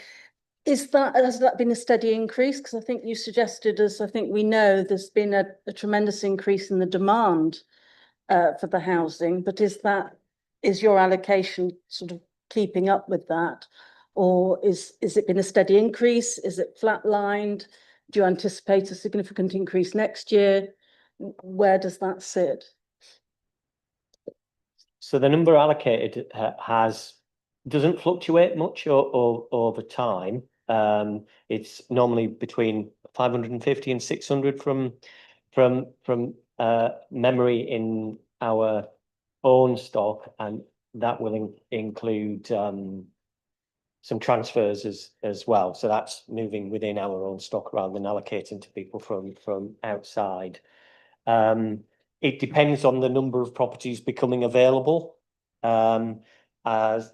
has that been a steady increase? Because I think you suggested, as I think we know, there's been a tremendous increase in the demand for the housing, but is your allocation sort of keeping up with that? Or is it been a steady increase? Is it flatlined? Do you anticipate a significant increase next year? Where does that sit? So the number allocated doesn't fluctuate much over time. It's normally between 550 and 600 from memory in our own stock, and that will include some transfers as well. So that's moving within our own stock rather than allocating to people from outside. It depends on the number of properties becoming available. as,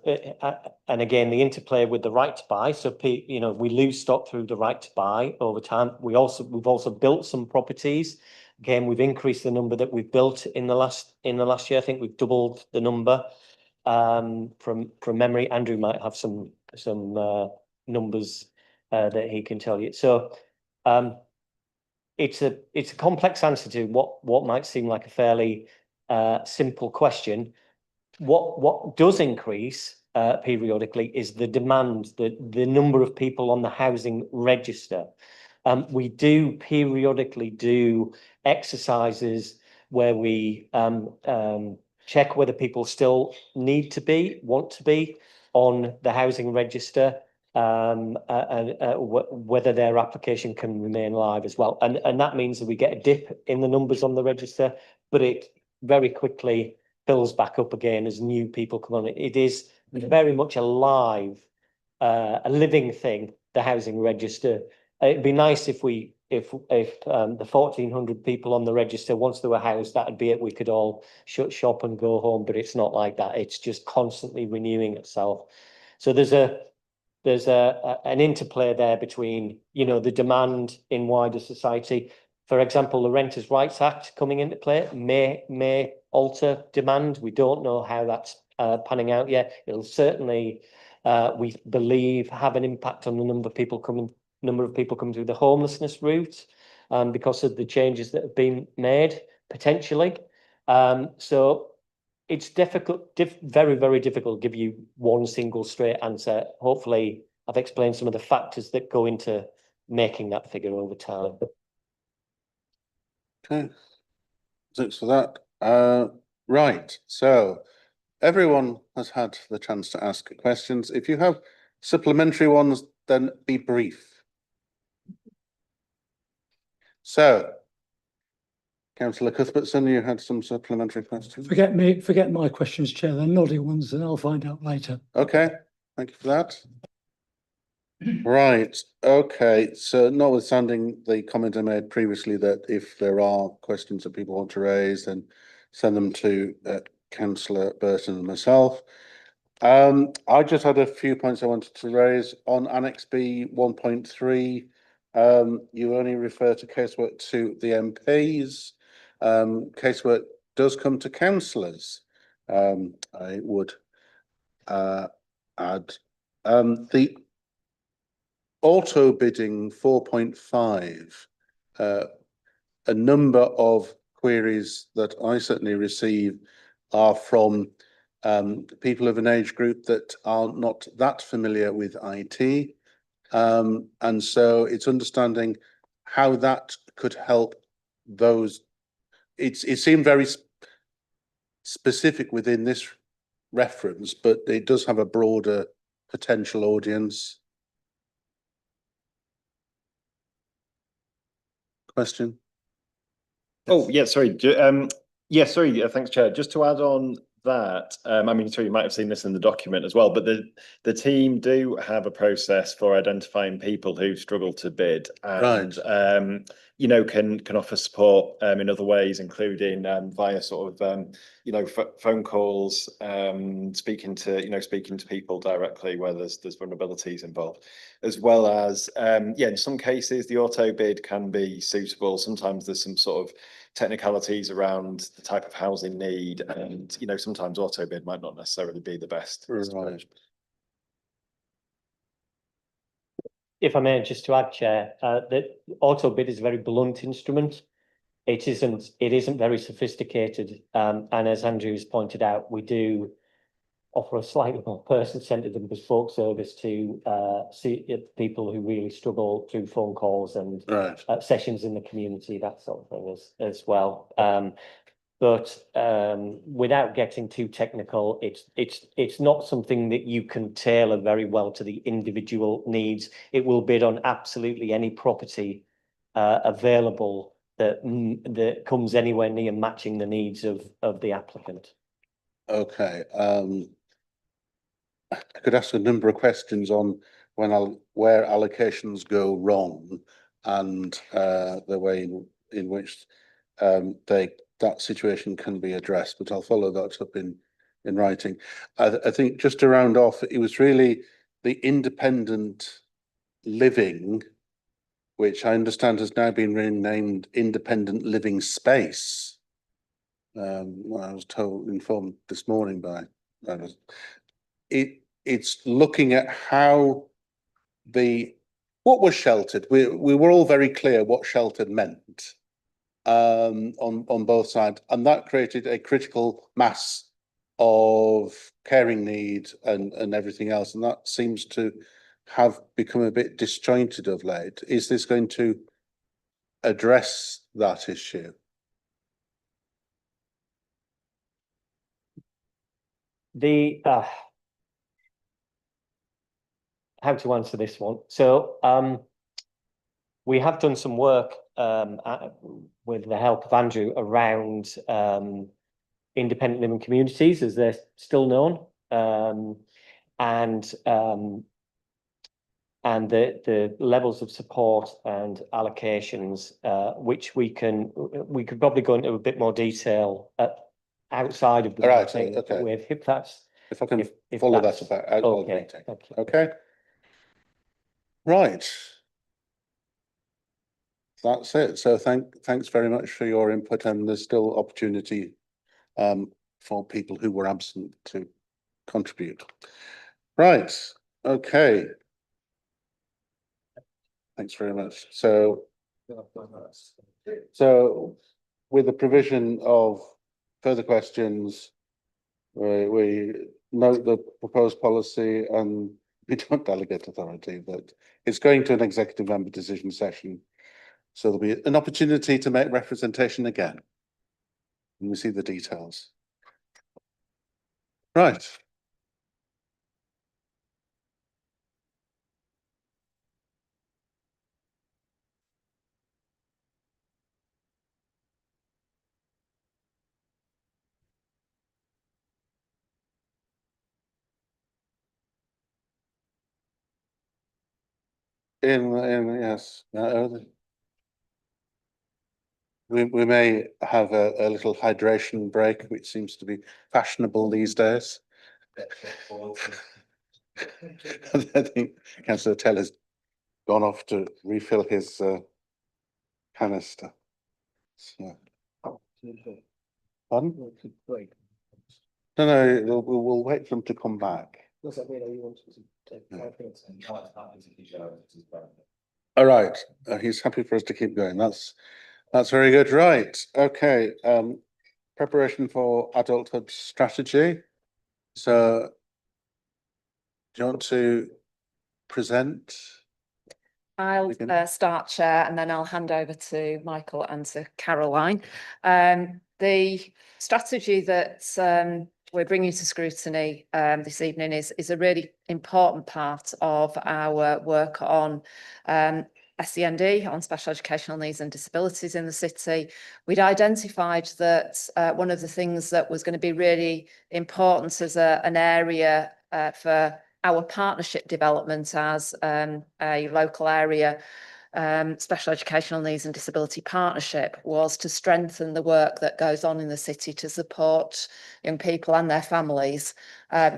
and again, the interplay with the right to buy. So, you know, we lose stock through the right to buy over time. We've also built some properties. Again, we've increased the number that we've built in the last year. I think we've doubled the number. From memory, Andrew might have some numbers that he can tell you. So, it's a complex answer to what might seem like a fairly simple question. What does increase periodically is the demand, the number of people on the housing register. We do periodically do exercises where we check whether people still want to be on the housing register, and whether their application can remain live as well. And that means that we get a dip in the numbers on the register, but it very quickly fills back up again as new people come on. It is very much alive, a living thing, the housing register. It'd be nice if the 1,400 people on the register, once they were housed, that'd be it. We could all shut shop and go home, but it's not like that. It's just constantly renewing itself. So there's an interplay there between, you know, the demand in wider society. For example, the Renters' Rights Act coming into play may alter demand. We don't know how that's panning out yet. It'll certainly, we believe, have an impact on the number of people coming through the homelessness route, because of the changes that have been made potentially. So it's very, very difficult to give you one single straight answer. Hopefully, I've explained some of the factors that go into making that figure over time. Okay, thanks for that. Right, so everyone has had the chance to ask questions. If you have supplementary ones, then be brief. So, Councillor Cuthbertson, you had some supplementary questions? Forget my questions, Chair. They're noddy ones and I'll find out later. Okay, thank you for that. Right, okay, so notwithstanding the comment I made previously that if there are questions that people want to raise, then send them to Councillor Burton and myself. I just had a few points I wanted to raise on Annex B 1.3. You only refer to casework to the MPs. Casework does come to councillors. I would add the auto bidding 4.5, a number of queries that I certainly receive are from people of an age group that are not that familiar with IT. And so it's understanding how that could help those. It seemed very specific within this reference, but it does have a broader potential audience. Question? Oh, yeah, sorry. Yeah, sorry. Thanks, Chair. Just to add on that, I mean, sorry, you might have seen this in the document as well, but the team do have a process for identifying people who struggle to bid, and you know, can offer support in other ways, including via sort of you know, phone calls, speaking to people directly where there's vulnerabilities involved, as well as yeah, in some cases the auto bid can be suitable. Sometimes there's some sort of technicalities around the type of housing need, and you know, sometimes auto bid might not necessarily be the best. Right. If I may, just to add, Chair, that auto bid is a very blunt instrument. It isn't very sophisticated, and as Andrew's pointed out, we do offer a slightly more person-centered and bespoke service to people who really struggle through phone calls and sessions in the community, that sort of thing as well. But without getting too technical, it's not something that you can tailor very well to the individual needs. It will bid on absolutely any property available that comes anywhere near matching the needs of the applicant. Okay. I could ask a number of questions on where allocations go wrong, and the way in which that situation can be addressed, but I'll follow that up in in writing. I think just to round off, it was really the independent living, which I understand has now been renamed independent living space. Well, I was informed this morning by it's looking at how what was sheltered. We were all very clear what sheltered meant on both sides, and that created a critical mass of caring need and everything else, and that seems to have become a bit disjointed of late. Is this going to address that issue? How to answer this one? So we have done some work with the help of Andrew around independent living communities, as they're still known, and the levels of support and allocations, which we could probably go into a bit more detail outside of the Right, meeting okay. with if that's If I can if follow that's that about out of the okay. meeting. Thank you. Okay. Right. That's it. So thanks very much for your input, and there's still opportunity for people who were absent to contribute. Right. Okay. Thanks very much. So with the provision of further questions, we note the proposed policy and we don't delegate authority, but it's going to an executive member decision session. So there'll be an opportunity to make representation again. And we see the details. Right. Yes. We may have a little hydration break, which seems to be fashionable these days. I think Councillor Teller's gone off to refill his canister. So. Pardon? No, we'll wait for them to come back. All right, he's happy for us to keep going. That's very good. Right. Okay. Preparation for adulthood strategy. So, do you want to present? I'll start, Chair, and then I'll hand over to Michael and to Caroline. The strategy that we're bringing to scrutiny this evening is a really important part of our work on SEND, on special educational needs and disabilities in the city. We'd identified that one of the things that was going to be really important as an area for our partnership development as a local area special educational needs and disability partnership was to strengthen the work that goes on in the city to support young people and their families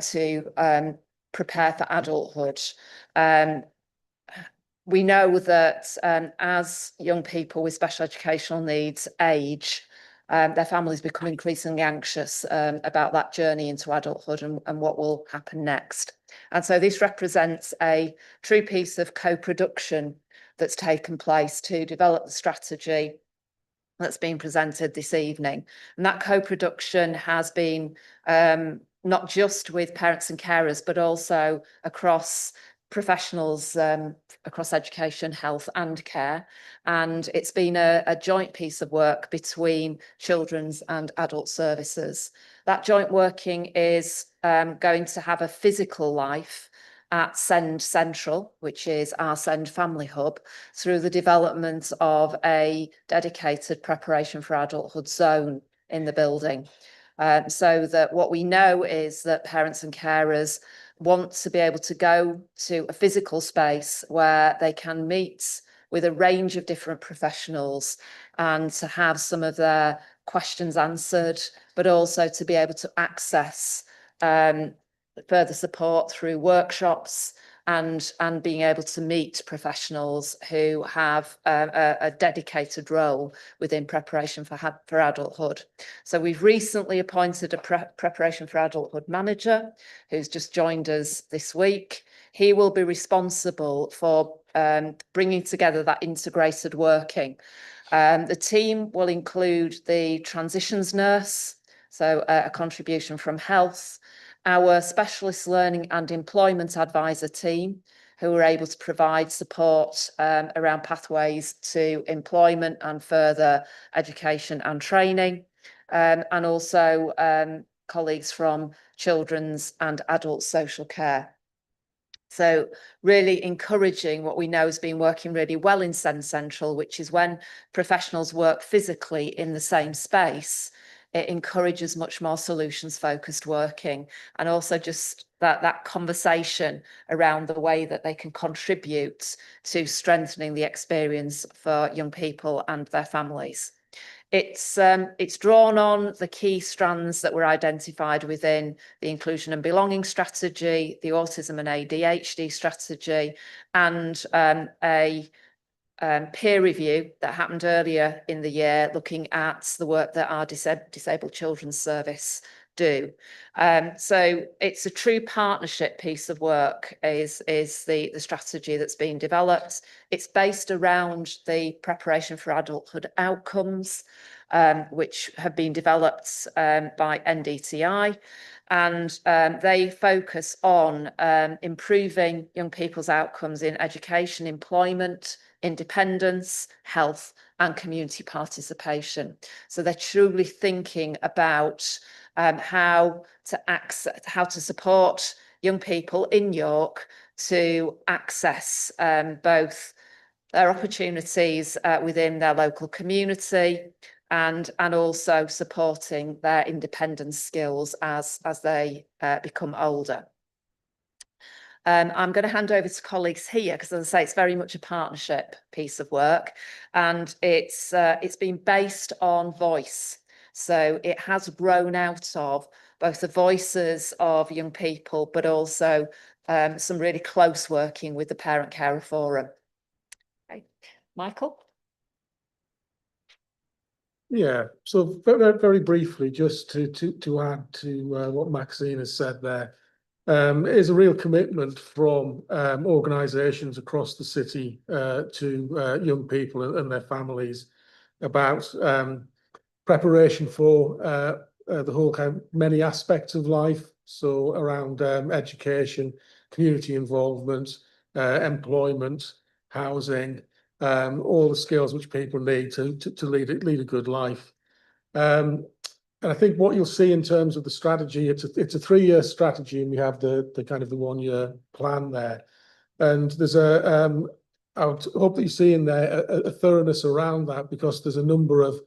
to prepare for adulthood. We know that as young people with special educational needs age, their families become increasingly anxious about that journey into adulthood and what will happen next. And so this represents a true piece of co-production that's taken place to develop the strategy that's been presented this evening. And that co-production has been not just with parents and carers, but also across professionals across education, health and care. And it's been a joint piece of work between children's and adult services. That joint working is going to have a physical life at SEND Central, which is our SEND family hub, through the development of a dedicated preparation for adulthood zone in the building. So that what we know is that parents and carers want to be able to go to a physical space where they can meet with a range of different professionals and to have some of their questions answered, but also to be able to access further support through workshops and being able to meet professionals who have a dedicated role within preparation for adulthood. So we've recently appointed a preparation for adulthood manager who's just joined us this week. He will be responsible for bringing together that integrated working. The team will include the transitions nurse, so a contribution from health, our specialist learning and employment advisor team, who are able to provide support around pathways to employment and further education and training, and also colleagues from children's and adult social care. So really encouraging what we know has been working really well in Send Central, which is when professionals work physically in the same space, it encourages much more solutions focused working, and also just that conversation around the way that they can contribute to strengthening the experience for young people and their families. It's drawn on the key strands that were identified within the inclusion and belonging strategy, the autism and ADHD strategy, and a peer review that happened earlier in the year looking at the work that our Disabled Children's Service do. So it's a true partnership piece of work is the strategy that's being developed. It's based around the preparation for adulthood outcomes, which have been developed by NDTI, and they focus on improving young people's outcomes in education, employment, independence, health, and community participation. So they're truly thinking about how to support young people in York to access both their opportunities within their local community and also supporting their independence skills as they become older. I'm going to hand over to colleagues here because, as I say, it's very much a partnership piece of work, and it's been based on voice. So it has grown out of both the voices of young people, but also some really close working with the Parent Carer Forum. Okay. Michael? Yeah, so very briefly, just to add to what Maxine has said there, is a real commitment from organisations across the city to young people and their families about preparation for the whole kind of many aspects of life. So around education, community involvement, employment, housing, all the skills which people need to lead a good life. And I think what you'll see in terms of the strategy, it's a 3-year strategy, and we have the kind of the 1-year plan there. And there's I would hope that you see in there a thoroughness around that, because there's a number of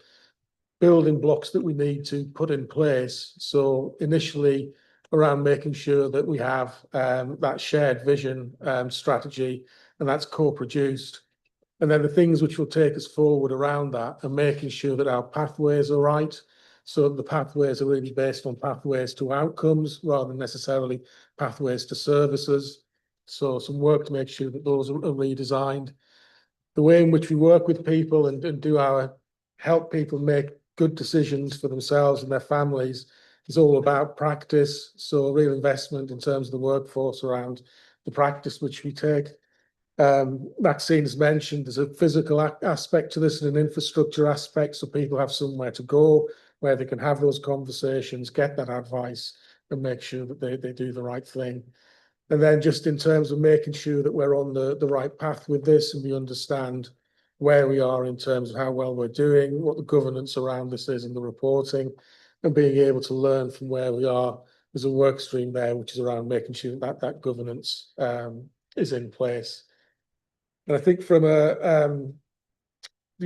building blocks that we need to put in place. So initially around making sure that we have that shared vision strategy, and that's co-produced. And then the things which will take us forward around that are making sure that our pathways are right. So the pathways are really based on pathways to outcomes rather than necessarily pathways to services. So some work to make sure that those are redesigned. The way in which we work with people and do our help people make good decisions for themselves and their families is all about practice. So a real investment in terms of the workforce around the practice which we take. Maxine has mentioned there's a physical aspect to this and an infrastructure aspect, so people have somewhere to go where they can have those conversations, get that advice, and make sure that they do the right thing. And then just in terms of making sure that we're on the right path with this, and we understand where we are in terms of how well we're doing, what the governance around this is and the reporting, and being able to learn from where we are. There's a work stream there which is around making sure that governance is in place. And I think from the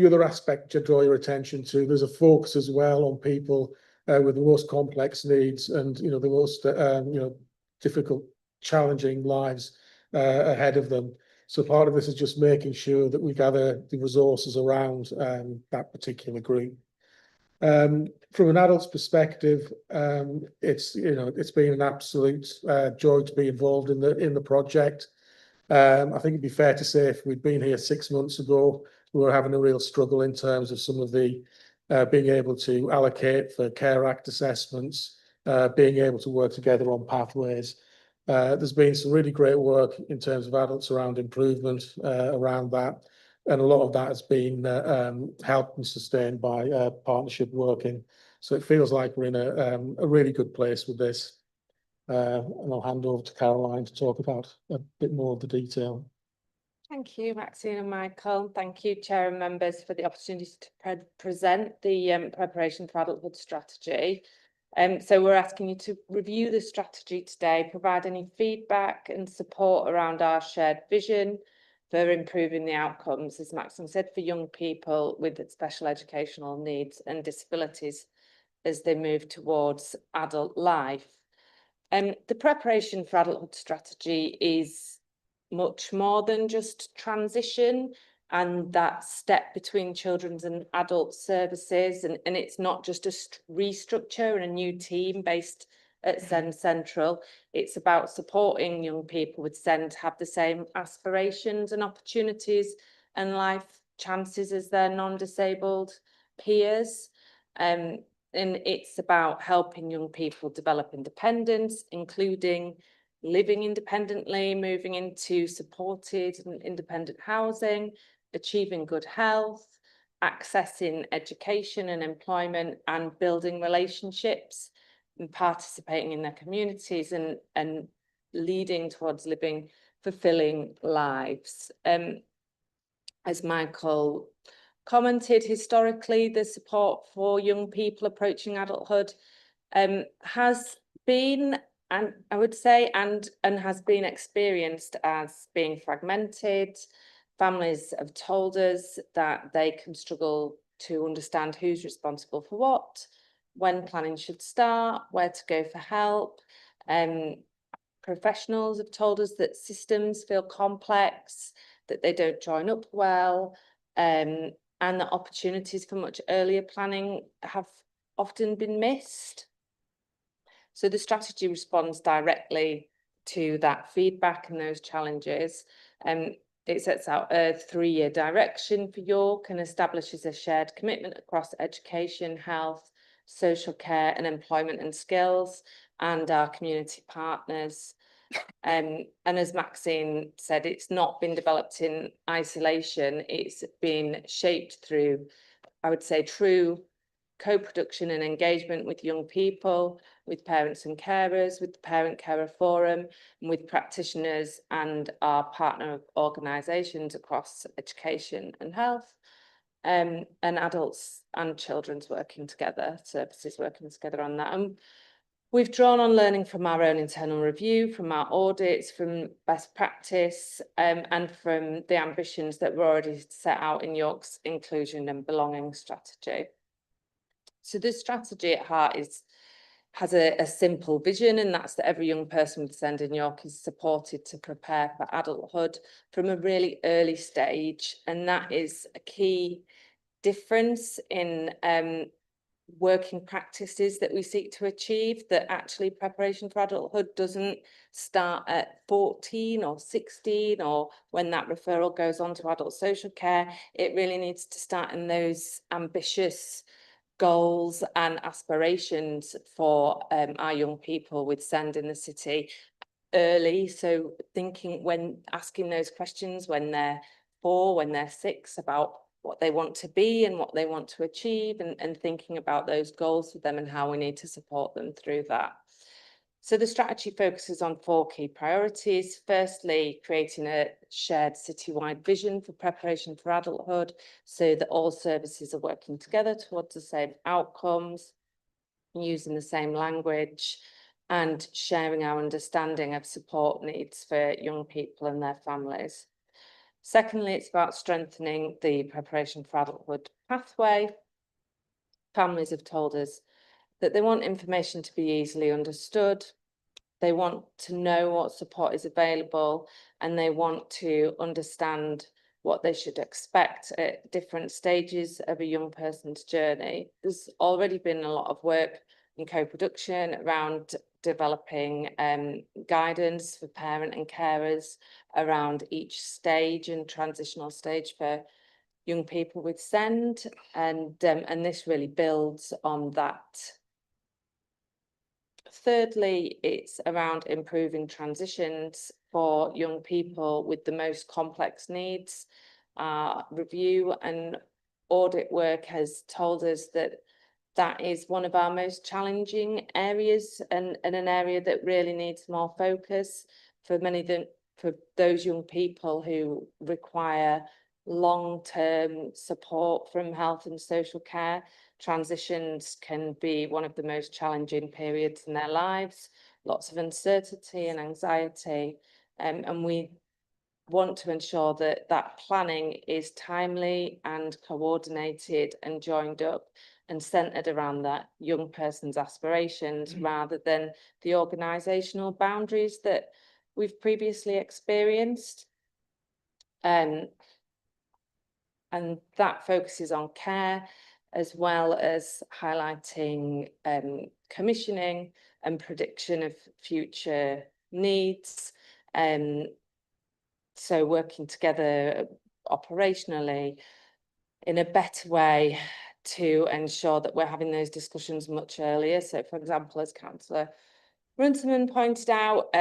other aspect to draw your attention to, there's a focus as well on people with the most complex needs and the most difficult, challenging lives ahead of them. So part of this is just making sure that we gather the resources around that particular group. From an adult's perspective, it's been an absolute joy to be involved in the project. I think it'd be fair to say if we'd been here 6 months ago, we were having a real struggle in terms of some of the being able to allocate for Care Act assessments, being able to work together on pathways. There's been some really great work in terms of adults around improvement around that. And a lot of that has been helped and sustained by partnership working. So it feels like we're in a really good place with this. And I'll hand over to Caroline to talk about a bit more of the detail. Thank you, Maxine and Michael. Thank you, Chair and members, for the opportunity to present the Preparation for Adulthood strategy. So we're asking you to review the strategy today, provide any feedback and support around our shared vision for improving the outcomes, as Maxine said, for young people with special educational needs and disabilities as they move towards adult life. The Preparation for Adulthood strategy is much more than just transition and that step between children's and adult services, and it's not just a restructure and a new team based at SEND Central. It's about supporting young people with SEND to have the same aspirations and opportunities and life chances as their non-disabled peers. And it's about helping young people develop independence, including living independently, moving into supported and independent housing, achieving good health, accessing education and employment, and building relationships and participating in their communities and leading towards living fulfilling lives. As Michael commented, historically, the support for young people approaching adulthood has been, and I would say, and has been experienced as being fragmented. Families have told us that they can struggle to understand who's responsible for what, when planning should start, where to go for help. Professionals have told us that systems feel complex, that they don't join up well, and that opportunities for much earlier planning have often been missed. So the strategy responds directly to that feedback and those challenges. It sets out a 3-year direction for York and establishes a shared commitment across education, health, social care and employment and skills, and our community partners. And as Maxine said, it's not been developed in isolation. It's been shaped through, I would say, true co-production and engagement with young people, with parents and carers, with the Parent Carer Forum, and with practitioners and our partner organisations across education and health, and adults and children's working together, services working together on that. And we've drawn on learning from our own internal review, from our audits, from best practice, and from the ambitions that were already set out in York's inclusion and belonging strategy. So this strategy at heart has a simple vision, and that's that every young person with SEND in York is supported to prepare for adulthood from a really early stage. And that is a key difference in working practices that we seek to achieve, that actually preparation for adulthood doesn't start at 14 or 16 or when that referral goes on to adult social care. It really needs to start in those ambitious goals and aspirations for our young people with SEND in the city early. So thinking, when asking those questions when they're 4, when they're 6, about what they want to be and what they want to achieve, and thinking about those goals for them and how we need to support them through that. So the strategy focuses on 4 key priorities. Firstly, creating a shared citywide vision for preparation for adulthood so that all services are working together towards the same outcomes, using the same language, and sharing our understanding of support needs for young people and their families. Secondly, it's about strengthening the preparation for adulthood pathway. Families have told us that they want information to be easily understood. They want to know what support is available, and they want to understand what they should expect at different stages of a young person's journey. There's already been a lot of work in co-production around developing guidance for parent and carers around each stage and transitional stage for young people with SEND, and this really builds on that. Thirdly, it's around improving transitions for young people with the most complex needs. Review and audit work has told us that that is one of our most challenging areas, and an area that really needs more focus for for those young people who require long-term support from health and social care. Transitions can be one of the most challenging periods in their lives, lots of uncertainty and anxiety, and we want to ensure that that planning is timely and coordinated and joined up and centred around that young person's aspirations rather than the organisational boundaries that we've previously experienced. And that focuses on care, as well as highlighting commissioning and prediction of future needs. So working together operationally in a better way to ensure that we're having those discussions much earlier. So, for example, as Councillor Runciman pointed out,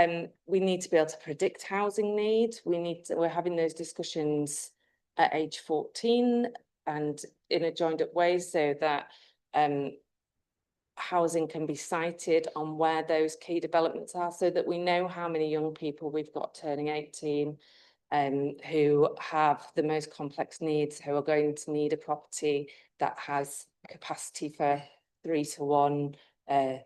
we need to be able to predict housing needs. We're having those discussions at age 14 and in a joined up way, so that housing can be sited on where those key developments are, so that we know how many young people we've got turning 18 who have the most complex needs, who are going to need a property that has capacity for 3 to 1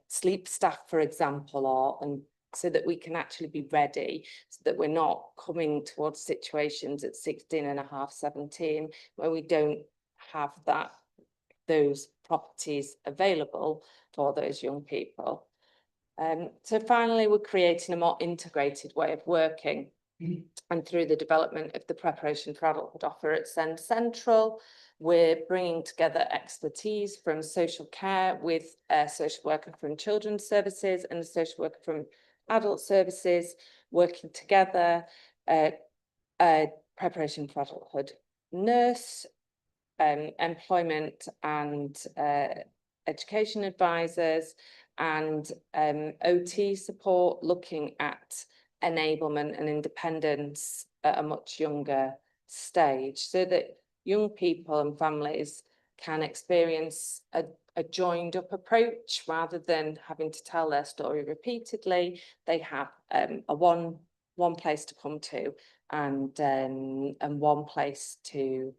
sleep staff, for example, and so that we can actually be ready, so that we're not coming towards situations at 16 and a half, 17, where we don't have those properties available for those young people. So finally, we're creating a more integrated way of working. And through the development of the Preparation for Adulthood offer at SEND Central, we're bringing together expertise from social care with a social worker from Children's Services and a social worker from Adult Services, working together, Preparation for Adulthood nurse, employment and education advisors, and OT support, looking at enablement and independence at a much younger stage, so that young people and families can experience a joined up approach rather than having to tell their story repeatedly. They have a one place to come to, and one place to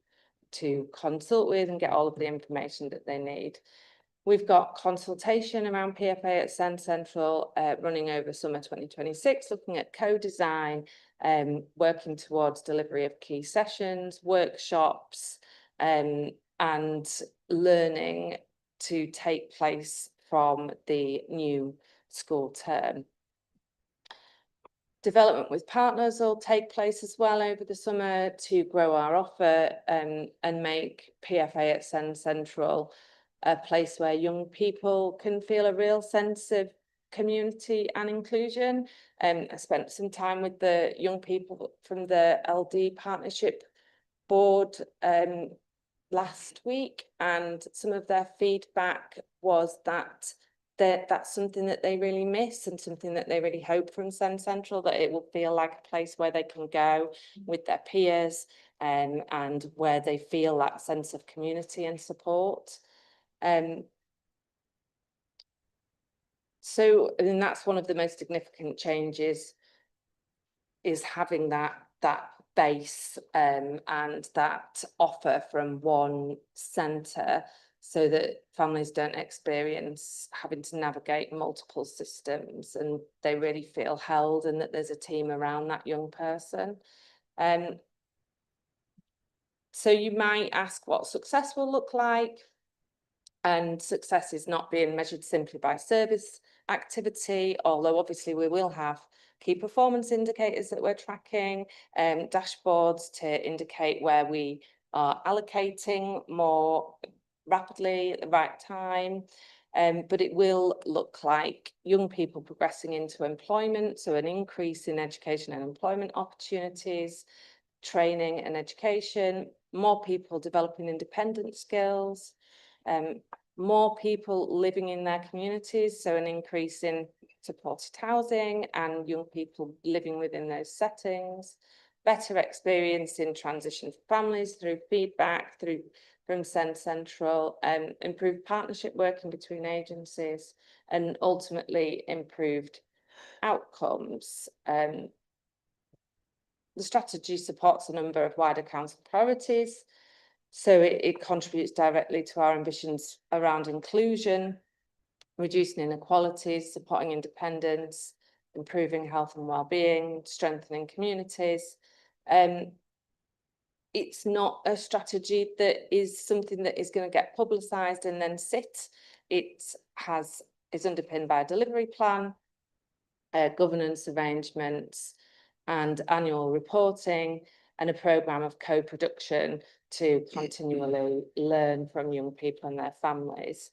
consult with and get all of the information that they need. We've got consultation around PFA at SEND Central running over summer 2026, looking at co-design, working towards delivery of key sessions, workshops, and learning to take place from the new school term. Development with partners will take place as well over the summer to grow our offer and make PFA at SEND Central a place where young people can feel a real sense of community and inclusion. I spent some time with the young people from the LD Partnership Board last week, and some of their feedback was that that's something that they really miss, and something that they really hope from SEND Central, that it will feel like a place where they can go with their peers, and where they feel that sense of community and support. So, I mean, that's one of the most significant changes, is having that base and that offer from one centre, so that families don't experience having to navigate multiple systems, and they really feel held, and that there's a team around that young person. So you might ask what success will look like. And success is not being measured simply by service activity, although obviously we will have key performance indicators that we're tracking, dashboards to indicate where we are allocating more rapidly at the right time. But it will look like young people progressing into employment, so an increase in education and employment opportunities, training and education, more people developing independent skills, more people living in their communities, so an increase in supported housing and young people living within those settings, better experience in transition for families through feedback from Send Central, improved partnership working between agencies, and ultimately improved outcomes. The strategy supports a number of wider council priorities, so it contributes directly to our ambitions around inclusion, reducing inequalities, supporting independence, improving health and well-being, strengthening communities. It's not a strategy that is something that is going to get publicised and then sit. It is underpinned by a delivery plan, governance arrangements, and annual reporting, and a programme of co-production to continually learn from young people and their families.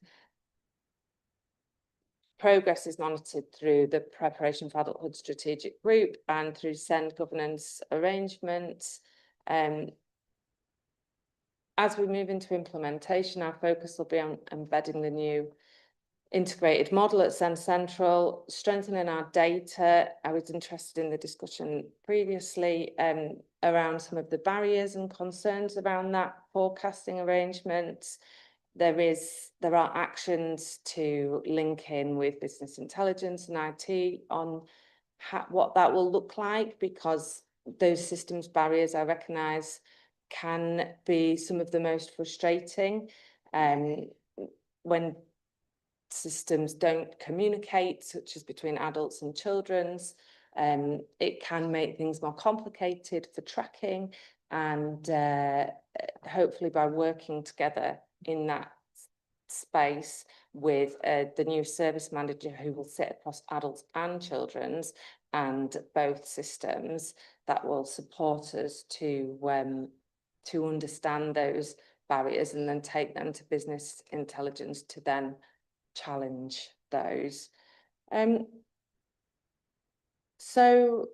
Progress is monitored through the Preparation for Adulthood Strategic Group and through Send governance arrangements. As we move into implementation, our focus will be on embedding the new integrated model at Send Central, strengthening our data. I was interested in the discussion previously around some of the barriers and concerns around that forecasting arrangements. There are actions to link in with business intelligence and IT on what that will look like, because those systems barriers, I recognise, can be some of the most frustrating when systems don't communicate, such as between adults and children's. It can make things more complicated for tracking, and hopefully by working together in that space with the new service manager who will sit across adults and children's and both systems, that will support us to understand those barriers and then take them to business intelligence to then challenge those. So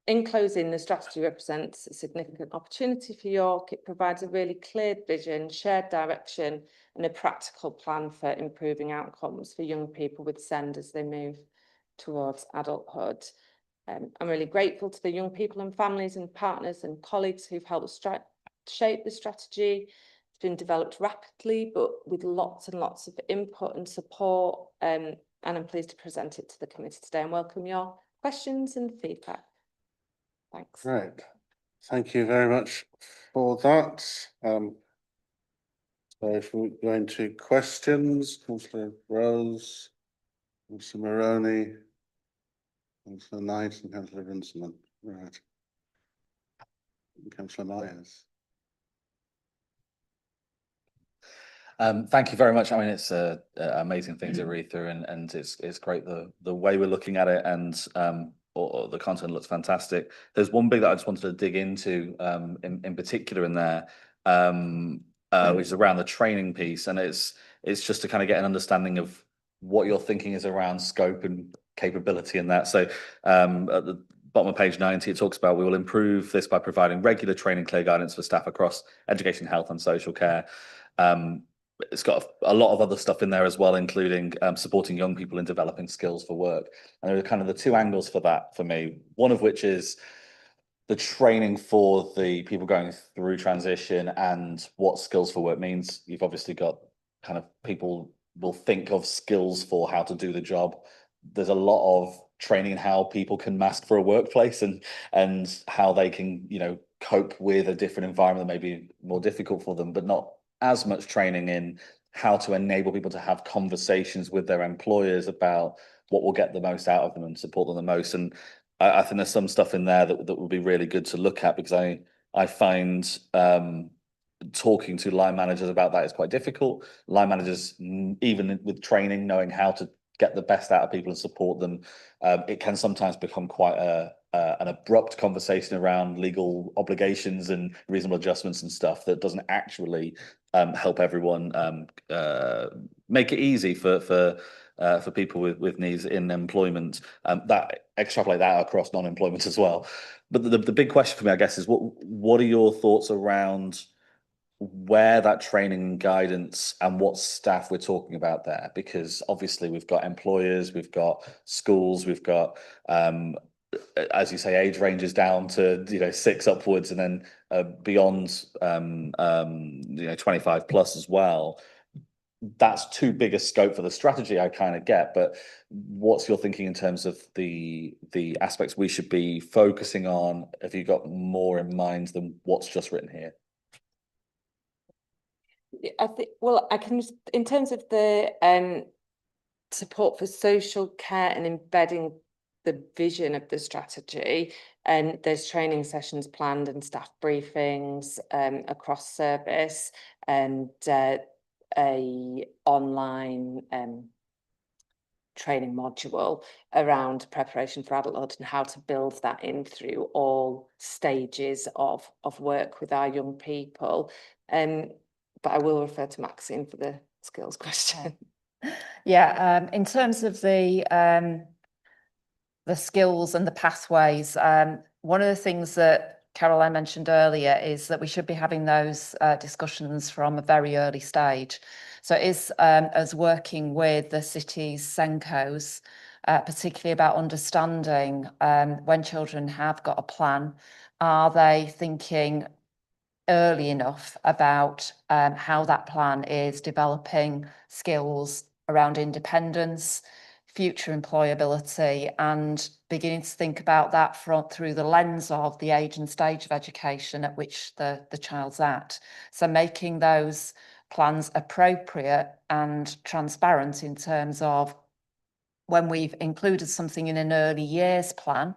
in closing, the strategy represents a significant opportunity for York. It provides a really clear vision, shared direction, and a practical plan for improving outcomes for young people with Send as they move towards adulthood. I'm really grateful to the young people and families and partners and colleagues who've helped shape the strategy. It's been developed rapidly, but with lots and lots of input and support. And I'm pleased to present it to the committee today and welcome your questions and feedback. Thanks. Right. Thank you very much for that. So if we go into questions, Councillor Rose, Councillor Maroney, Councillor Knight and Councillor Runciman. Right. Councillor Myers. Thank you very much. I mean, it's an amazing thing to read through, and it's great the way we're looking at it, and or the content looks fantastic. There's one bit that I just wanted to dig into in particular in there, which is around the training piece, and it's just to kind of get an understanding of what your thinking is around scope and capability in that. So at the bottom of page 90, it talks about we will improve this by providing regular training, clear guidance for staff across education, health and social care. It's got a lot of other stuff in there as well, including supporting young people in developing skills for work. And there are kind of the two angles for that for me, one of which is the training for the people going through transition and what skills for work means. You've obviously got kind of people will think of skills for how to do the job. There's a lot of training in how people can mask for a workplace and how they can, you know, cope with a different environment that may be more difficult for them, but not as much training in how to enable people to have conversations with their employers about what will get the most out of them and support them the most. And I think there's some stuff in there that would be really good to look at, because I find talking to line managers about that is quite difficult. Line managers, even with training, knowing how to get the best out of people and support them. It can sometimes become quite an abrupt conversation around legal obligations and reasonable adjustments and stuff that doesn't actually help everyone make it easy for people with needs in employment. That extrapolate that across non-employment as well. But the big question for me, I guess, is what are your thoughts around where that training and guidance and what staff we're talking about there? Because obviously we've got employers, we've got schools, we've got as you say, age ranges down to 6 upwards, and then beyond 25 plus as well. That's too big a scope for the strategy, I kind of get, but what's your thinking in terms of the aspects we should be focusing on? Have you got more in mind than what's just written here? I think, well, I can, in terms of the support for social care and embedding the vision of the strategy, and there's training sessions planned and staff briefings across service, and a online training module around preparation for adulthood and how to build that in through all stages of work with our young people. But I will refer to Maxine for the skills question. Yeah, in terms of the skills and the pathways, one of the things that Caroline mentioned earlier is that we should be having those discussions from a very early stage. So it is us working with the city's SENCOs, particularly about understanding when children have got a plan, are they thinking early enough about how that plan is developing skills around independence, future employability, and beginning to think about that through the lens of the age and stage of education at which the child's at. So making those plans appropriate and transparent in terms of when we've included something in an early years plan,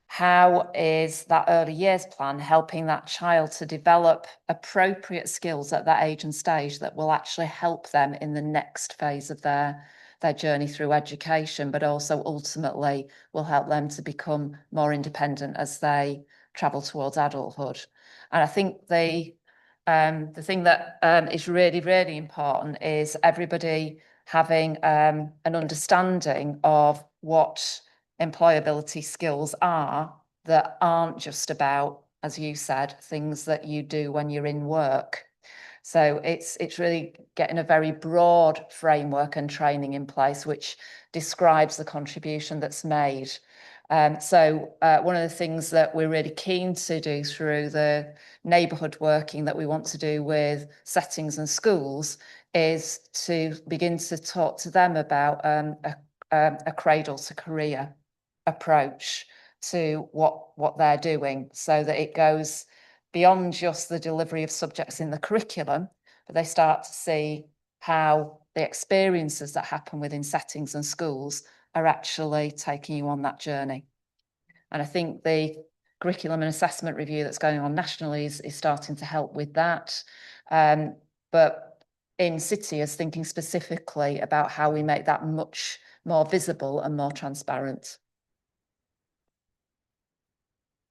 how is that early years plan helping that child to develop appropriate skills at that age and stage that will actually help them in the next phase of their journey through education, but also ultimately will help them to become more independent as they travel towards adulthood. And I think the thing that is really, really important is everybody having an understanding of what employability skills are that aren't just about, as you said, things that you do when you're in work. So it's really getting a very broad framework and training in place which describes the contribution that's made. So one of the things that we're really keen to do through the neighbourhood working that we want to do with settings and schools is to begin to talk to them about a cradle to career approach to what they're doing, so that it goes beyond just the delivery of subjects in the curriculum, but they start to see how the experiences that happen within settings and schools are actually taking you on that journey. And I think the curriculum and assessment review that's going on nationally is starting to help with that. But in City is thinking specifically about how we make that much more visible and more transparent.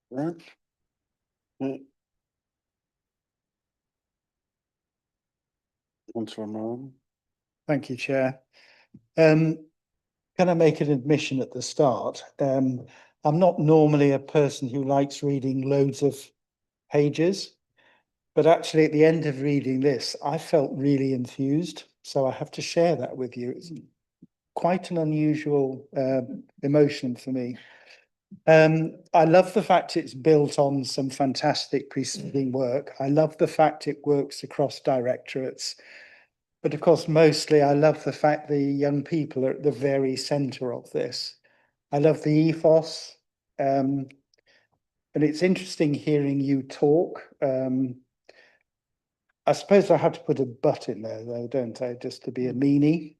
Right. Councillor Moran. Thank you, Chair. Can I make an admission at the start? I'm not normally a person who likes reading loads of pages, but actually at the end of reading this, I felt really enthused. So I have to share that with you. It's quite an unusual emotion for me. I love the fact it's built on some fantastic preceding work. I love the fact it works across directorates. But of course, mostly I love the fact the young people are at the very centre of this. I love the ethos. And it's interesting hearing you talk. I suppose I have to put a but in there though, don't I? Just to be a meanie.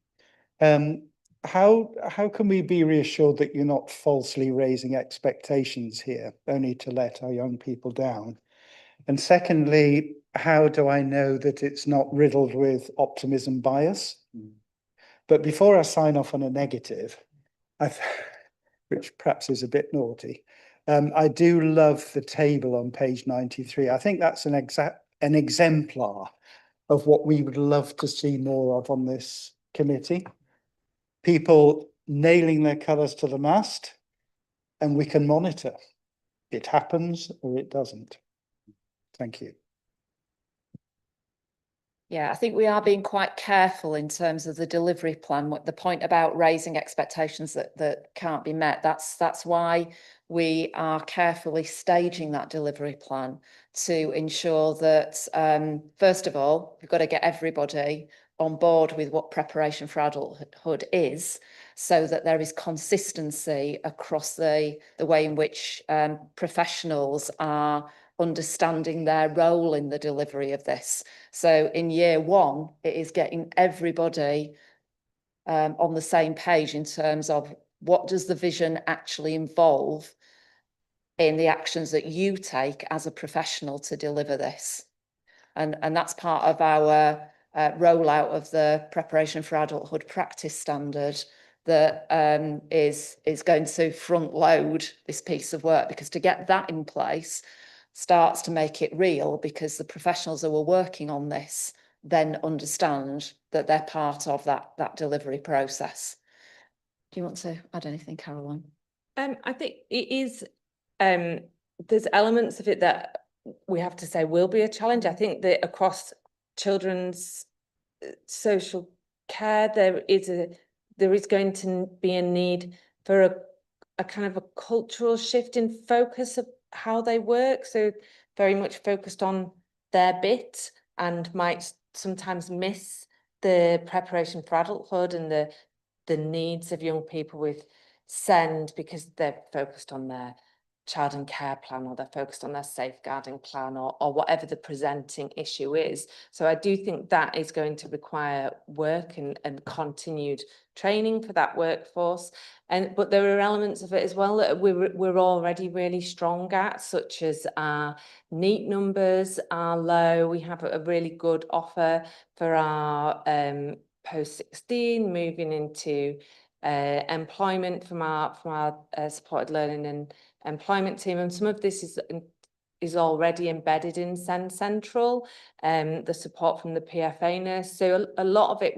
How can we be reassured that you're not falsely raising expectations here, only to let our young people down? And secondly, how do I know that it's not riddled with optimism bias? But before I sign off on a negative, which perhaps is a bit naughty, I do love the table on page 93. I think that's an exemplar of what we would love to see more of on this committee. People nailing their colours to the mast, and we can monitor. It happens or it doesn't. Thank you. Yeah, I think we are being quite careful in terms of the delivery plan. What the point about raising expectations that can't be met, that's why we are carefully staging that delivery plan to ensure that, first of all, we've got to get everybody on board with what preparation for adulthood is, so that there is consistency across the way in which professionals are understanding their role in the delivery of this. So in year one, it is getting everybody on the same page in terms of what does the vision actually involve in the actions that you take as a professional to deliver this. And that's part of our rollout of the preparation for adulthood practice standard that is going to front load this piece of work, because to get that in place starts to make it real, because the professionals who are working on this then understand that they're part of that delivery process. Do you want to add anything, Caroline? I think it is, there's elements of it that we have to say will be a challenge. I think that across children's social care, there is going to be a need for a kind of a cultural shift in focus of how they work. So very much focused on their bit, and might sometimes miss the preparation for adulthood and the needs of young people with SEND, because they're focused on their child and care plan, or they're focused on their safeguarding plan, or whatever the presenting issue is. So I do think that is going to require work and continued training for that workforce. But there are elements of it as well that we're already really strong at, such as our NEET numbers are low. We have a really good offer for our post-16 moving into employment from our supported learning and employment team, and some of this is already embedded in SEND Central, the support from the PFA nurse. So a lot of it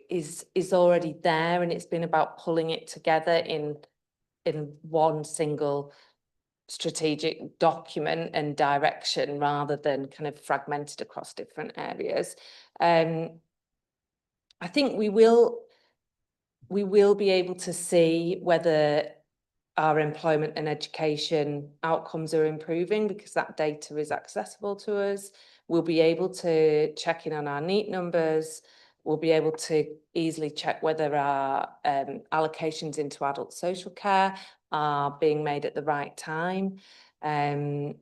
is already there, and it's been about pulling it together in one single strategic document and direction, rather than kind of fragmented across different areas. I think we will be able to see whether our employment and education outcomes are improving, because that data is accessible to us. We'll be able to check in on our NEET numbers. We'll be able to easily check whether our allocations into adult social care are being made at the right time. And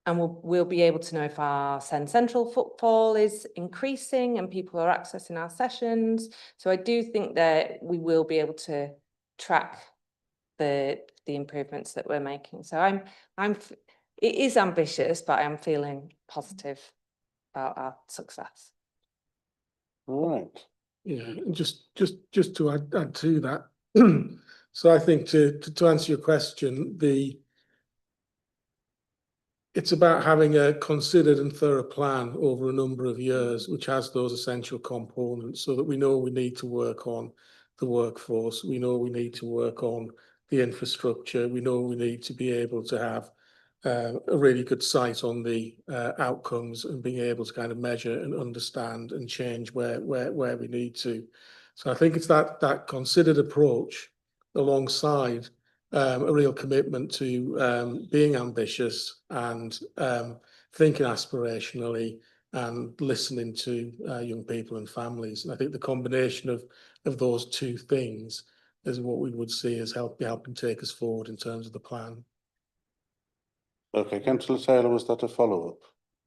we'll be able to know if our SEND Central footfall is increasing and people are accessing our sessions. So I do think that we will be able to track the improvements that we're making. So it is ambitious, but I'm feeling positive about our success. All right. Yeah, and just to add to that. So I think to answer your question, it's about having a considered and thorough plan over a number of years, which has those essential components, so that we know we need to work on the workforce, we know we need to work on the infrastructure, we know we need to be able to have a really good sight on the outcomes, and being able to kind of measure and understand and change where we need to. So I think it's that considered approach, alongside a real commitment to being ambitious and thinking aspirationally and listening to young people and families. And I think the combination of those two things is what we would see as helping take us forward in terms of the plan. Okay, Councillor Taylor, was that a follow-up?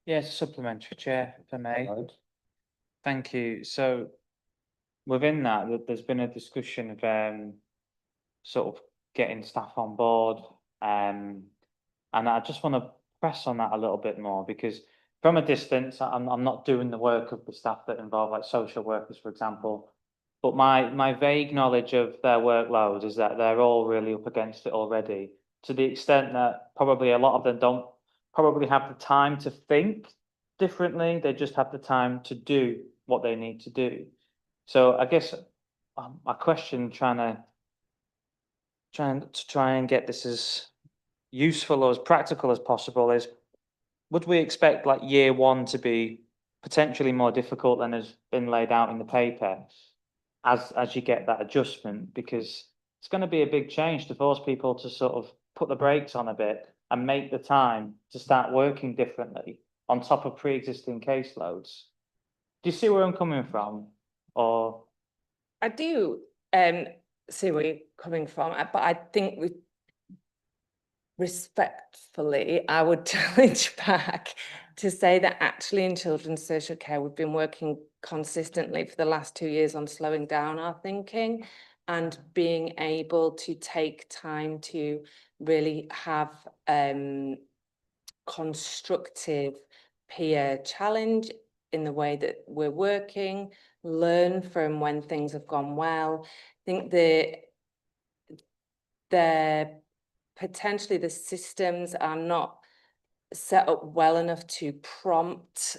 Yes, supplementary, Chair, if I may. Right. Thank you. So within that, there's been a discussion of sort of getting staff on board, and I just want to press on that a little bit more, because from a distance, I'm not doing the work of the staff that involve like social workers, for example. But my vague knowledge of their workload is that they're all really up against it already, to the extent that probably a lot of them don't probably have the time to think differently. They just have the time to do what they need to do. So I guess my question, trying to get this as useful or as practical as possible, is would we expect like year one to be potentially more difficult than has been laid out in the paper as you get that adjustment? Because it's going to be a big change to force people to sort of put the brakes on a bit and make the time to start working differently on top of pre-existing caseloads. Do you see where I'm coming from? Or I do see where you're coming from, but I think respectfully, I would challenge back to say that actually in children's social care, we've been working consistently for the last 2 years on slowing down our thinking and being able to take time to really have constructive peer challenge in the way that we're working, learn from when things have gone well. I think potentially the systems are not set up well enough to prompt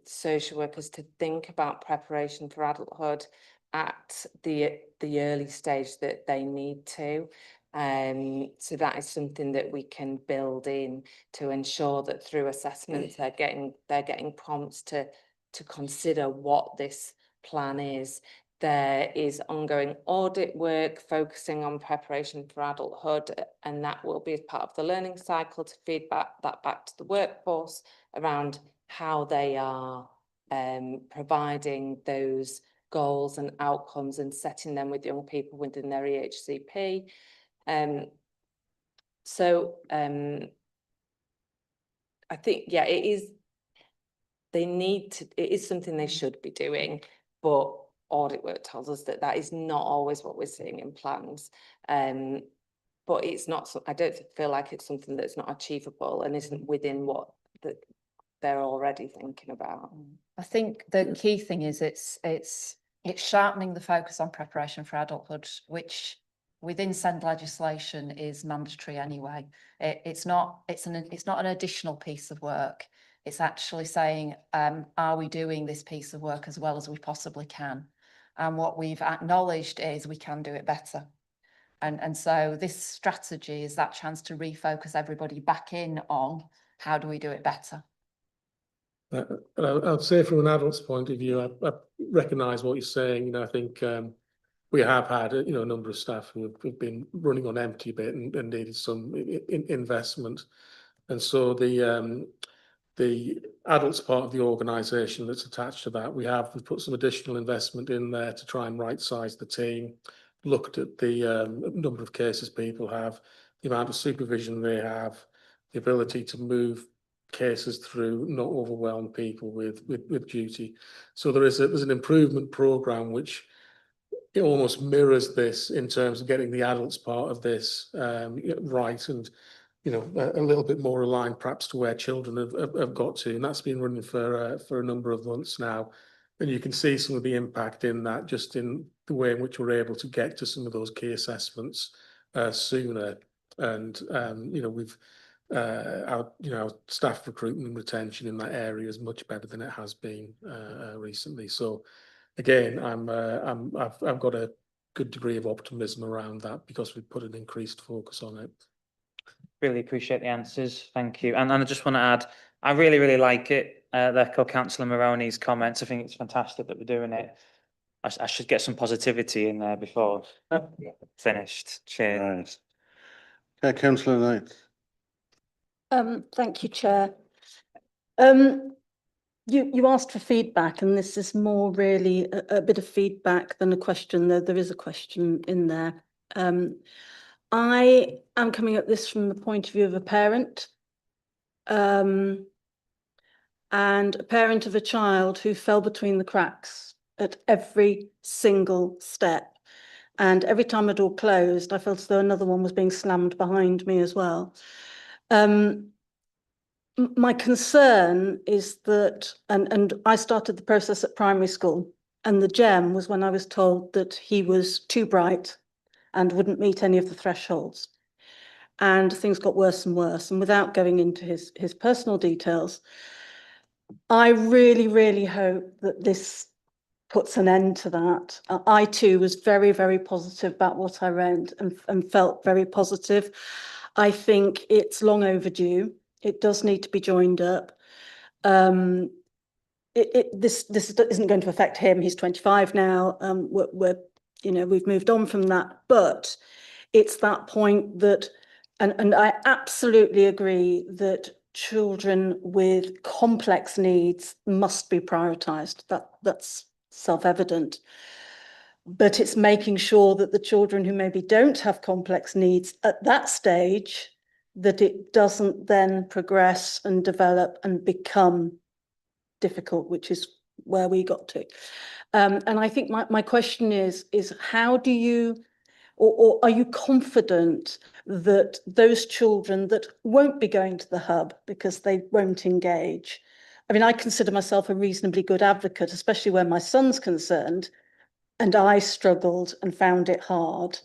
social workers to think about preparation for adulthood at the early stage that they need to. So that is something that we can build in to ensure that through assessments they're getting prompts to consider what this plan is. There is ongoing audit work focusing on preparation for adulthood, and that will be as part of the learning cycle to feed that back to the workforce around how they are providing those goals and outcomes and setting them with young people within their EHCP. I think, yeah, it is something they should be doing, but audit work tells us that is not always what we're seeing in plans. But it's not, I don't feel like it's something that's not achievable and isn't within what they're already thinking about. I think the key thing is it's sharpening the focus on preparation for adulthood, which within SEND legislation is mandatory anyway. It's not an additional piece of work. It's actually saying, are we doing this piece of work as well as we possibly can? And what we've acknowledged is we can do it better. And so this strategy is that chance to refocus everybody back in on how do we do it better? I'd say from an adult's point of view, I recognise what you're saying. I think we have had a number of staff who have been running on empty a bit and needed some investment. And so the adults part of the organisation that's attached to that, we've put some additional investment in there to try and right-size the team, looked at the number of cases people have, the amount of supervision they have, the ability to move cases through, not overwhelm people with duty. So there's an improvement programme which it almost mirrors this in terms of getting the adults part of this right, and a little bit more aligned perhaps to where children have got to, and that's been running for a number of months now. And you can see some of the impact in that, just in the way in which we're able to get to some of those key assessments sooner. And we've our staff recruitment and retention in that area is much better than it has been recently. So again, I've got a good degree of optimism around that because we've put an increased focus on it. really appreciate the answers. Thank you. And I just want to add, I really, really like it. Echo Councillor Maroney's comments. I think it's fantastic that we're doing it. I should get some positivity in there before finished. Cheers. Right. Okay, Councillor Knight. Thank you, Chair. You asked for feedback, and this is more really a bit of feedback than a question. There is a question in there. I am coming at this from the point of view of a parent, and a parent of a child who fell between the cracks at every single step. And every time a door closed, I felt as though another one was being slammed behind me as well. My concern is that, and I started the process at primary school, and the gem was when I was told that he was too bright and wouldn't meet any of the thresholds. And things got worse and worse. And without going into his personal details, I really, really hope that this puts an end to that. I too was very, very positive about what I read and felt very positive. I think it's long overdue. It does need to be joined up. This isn't going to affect him. He's 25 now. We've moved on from that, but it's that point that, and I absolutely agree that children with complex needs must be prioritised. That's self-evident. But it's making sure that the children who maybe don't have complex needs at that stage, that it doesn't then progress and develop and become difficult, which is where we got to. And I think my question is how do you, or are you confident that those children that won't be going to the hub because they won't engage? I mean, I consider myself a reasonably good advocate, especially where my son's concerned, and I struggled and found it hard.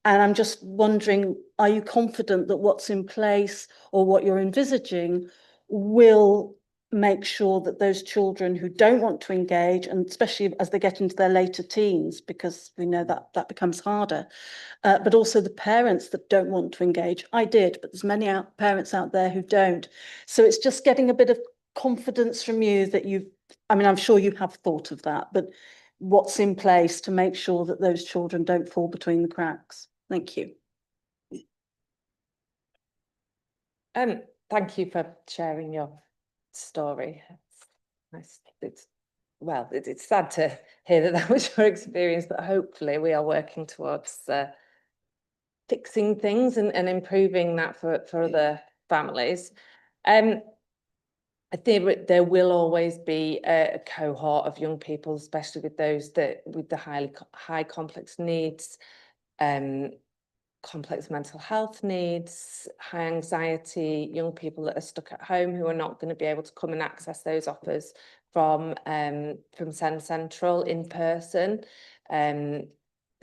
And I'm just wondering, are you confident that what's in place or what you're envisaging will make sure that those children who don't want to engage, and especially as they get into their later teens, because we know that becomes harder, but also the parents that don't want to engage. I did, but there's many parents out there who don't. So it's just getting a bit of confidence from you that I'm sure you have thought of that, but what's in place to make sure that those children don't fall between the cracks. Thank you. Thank you for sharing your story. It's nice. It's sad to hear that was your experience, but hopefully we are working towards fixing things and improving that for other families. I think there will always be a cohort of young people, especially with those with the high complex needs, complex mental health needs, high anxiety, young people that are stuck at home who are not going to be able to come and access those offers from Send Central in person.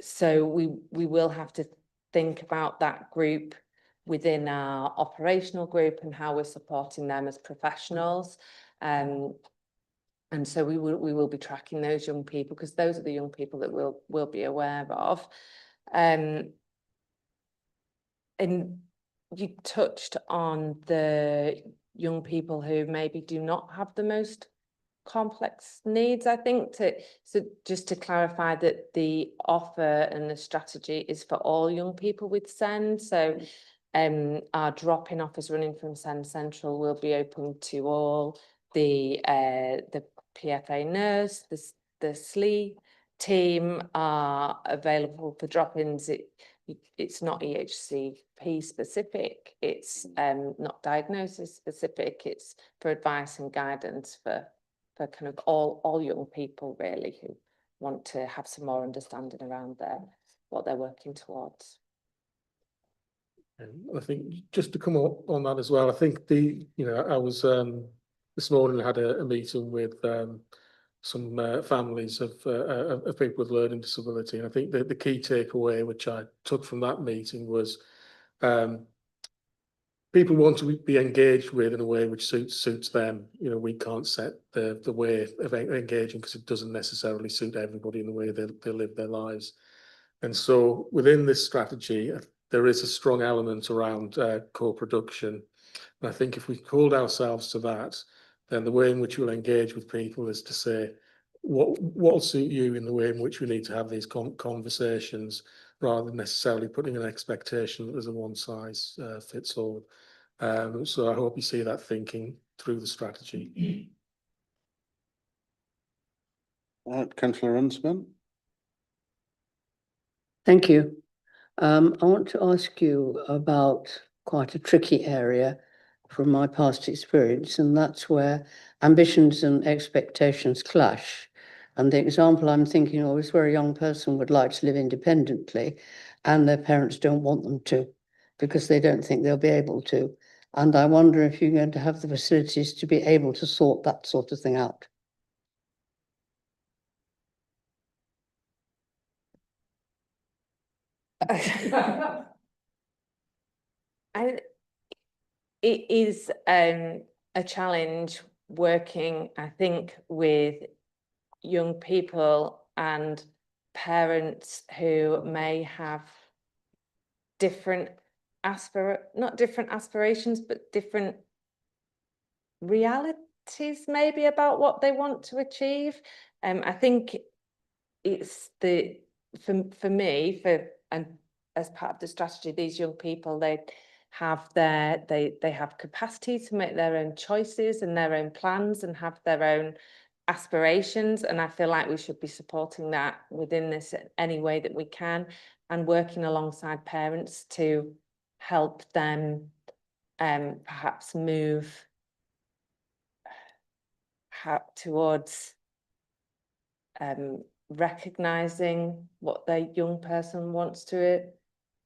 So we will have to think about that group within our operational group and how we're supporting them as professionals. And so we will be tracking those young people, because those are the young people that we'll be aware of. And you touched on the young people who maybe do not have the most complex needs. I think so just to clarify that the offer and the strategy is for all young people with SEND. So our drop-in offers running from Send Central will be open to all. The PFA nurse, the SLE team are available for drop-ins. It's not EHCP specific, it's not diagnosis specific, it's for advice and guidance for kind of all young people really who want to have some more understanding around what they're working towards. I think just to come up on that as well, I think I was this morning I had a meeting with some families of people with learning disability, and I think the key takeaway which I took from that meeting was people want to be engaged with in a way which suits them. We can't set the way of engaging because it doesn't necessarily suit everybody in the way they live their lives. And so within this strategy, there is a strong element around co-production. And I think if we hold ourselves to that, then the way in which we'll engage with people is to say, what will suit you in the way in which we need to have these conversations, rather than necessarily putting an expectation that there's a one size fits all. So I hope you see that thinking through the strategy. Councillor Runciman. Thank you. I want to ask you about quite a tricky area from my past experience, and that's where ambitions and expectations clash. And the example I'm thinking of is where a young person would like to live independently and their parents don't want them to, because they don't think they'll be able to. And I wonder if you're going to have the facilities to be able to sort that sort of thing out. It is a challenge working, I think, with young people and parents who may have different not different aspirations, but different realities maybe about what they want to achieve. I think it's for me, and as part of the strategy, these young people, they have capacity to make their own choices and their own plans and have their own aspirations, and I feel like we should be supporting that within this any way that we can, and working alongside parents to help them perhaps move towards recognizing what their young person wants to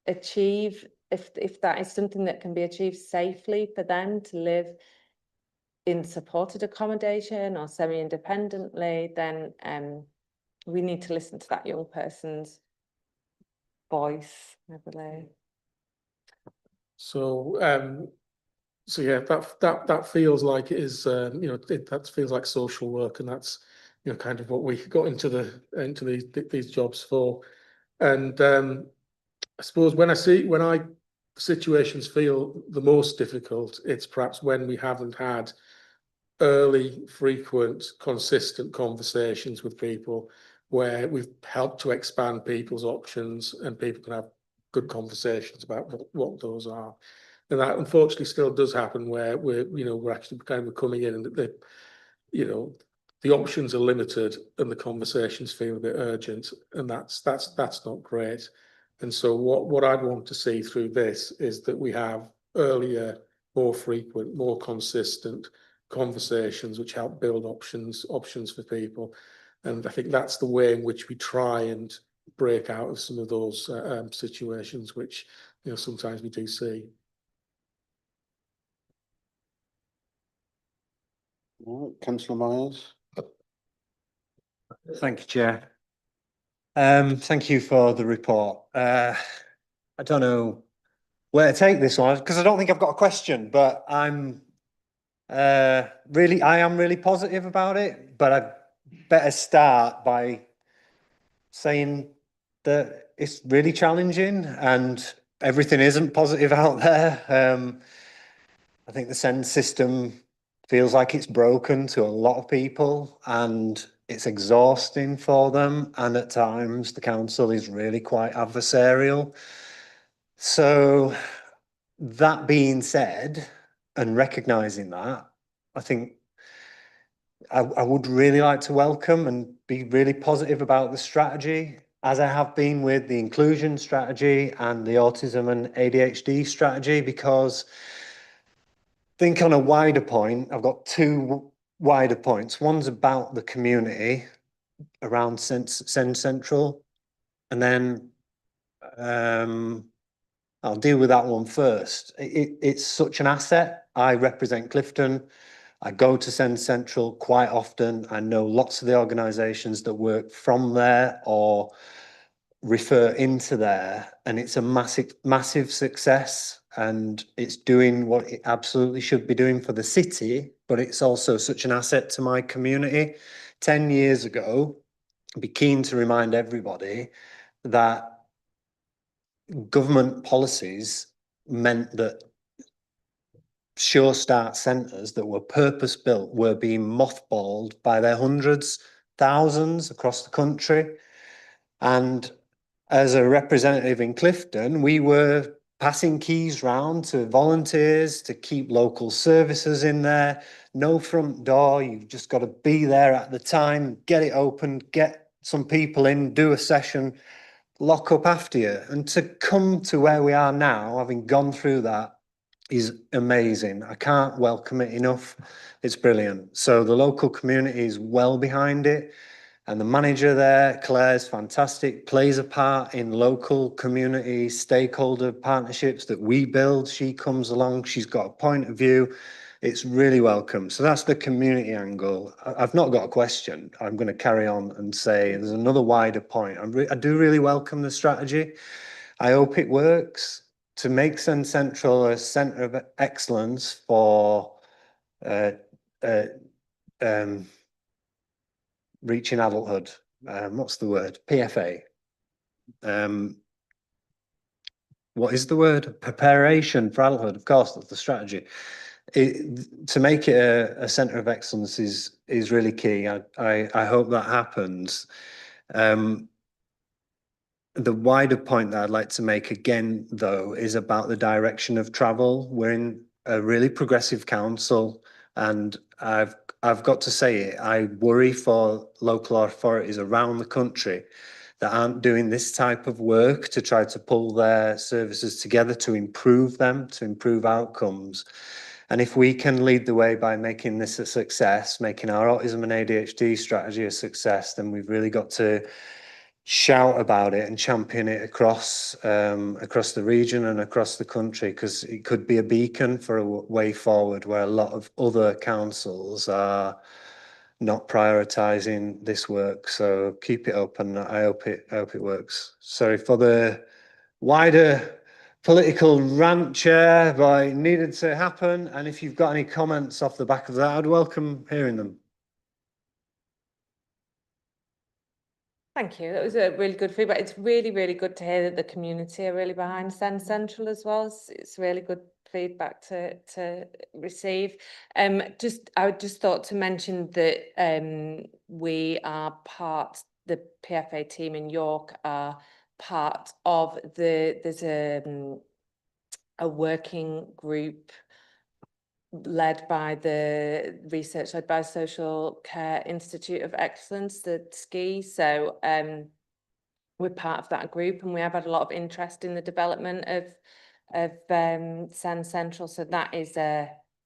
achieve, if that is something that can be achieved safely for them to live in supported accommodation or semi-independently, then we need to listen to that young person's voice, I believe. So yeah, that feels like it is, that feels like social work, and that's, kind of what we got into these jobs for. And I suppose when situations feel the most difficult, it's perhaps when we haven't had early, frequent, consistent conversations with people where we've helped to expand people's options and people can have good conversations about what those are. And that unfortunately still does happen where we're actually kind of coming in and the options are limited and the conversations feel a bit urgent, and that's not great. And so what I'd want to see through this is that we have earlier, more frequent, more consistent conversations which help build options for people. And I think that's the way in which we try and break out of some of those situations which sometimes we do see. Councillor Myers. Thank you, Chair. Thank you for the report. I don't know where to take this one because I don't think I've got a question, but I am really positive about it. But I'd better start by saying that it's really challenging and everything isn't positive out there. I think the SEND system feels like it's broken to a lot of people and it's exhausting for them. And at times the council is really quite adversarial. So that being said, and recognising that, I think I would really like to welcome and be really positive about the strategy, as I have been with the inclusion strategy and the autism and ADHD strategy, because I think on a wider point, I've got two wider points. One's about the community around Send Central, and then I'll deal with that one first. It's such an asset. I represent Clifton. I go to Send Central quite often. I know lots of the organisations that work from there or refer into there, and it's a massive success, and it's doing what it absolutely should be doing for the city, but it's also such an asset to my community. 10 years ago, I'd be keen to remind everybody that government policies meant that Sure Start centres that were purpose built were being mothballed by their hundreds, thousands across the country. And as a representative in Clifton, we were passing keys round to volunteers to keep local services in there. No front door, you've just got to be there at the time, get it open, get some people in, do a session, lock up after you. And to come to where we are now, having gone through that, is amazing. I can't welcome it enough. It's brilliant. So the local community is well behind it. And the manager there, Claire's fantastic, plays a part in local community stakeholder partnerships that we build. She comes along, she's got a point of view. It's really welcome. So that's the community angle. I've not got a question. I'm going to carry on and say there's another wider point. I do really welcome the strategy. I hope it works to make Sen Central a centre of excellence for reaching adulthood. What's the word? PFA. What is the word? Preparation for adulthood. Of course, that's the strategy. To make it a centre of excellence is really key. I hope that happens. The wider point that I'd like to make again, though, is about the direction of travel. We're in a really progressive council, and I've got to say it. I worry for local authorities around the country that aren't doing this type of work to try to pull their services together to improve them, to improve outcomes. And if we can lead the way by making this a success, making our autism and ADHD strategy a success, then we've really got to shout about it and champion it across the region and across the country, because it could be a beacon for a way forward where a lot of other councils are not prioritising this work. So keep it up, and I hope it works. Sorry for the wider political rant, Chair, but it needed to happen. And if you've got any comments off the back of that, I'd welcome hearing them. Thank you. That was a really good feedback. It's really, really good to hear that the community are really behind Sen Central as well. It's really good feedback to receive. I just thought to mention that we are the PFA team in York are part of there's a working group led by the research led by Social Care Institute of Excellence, the SCI. So we're part of that group, and we have had a lot of interest in the development of Sen Central. So that is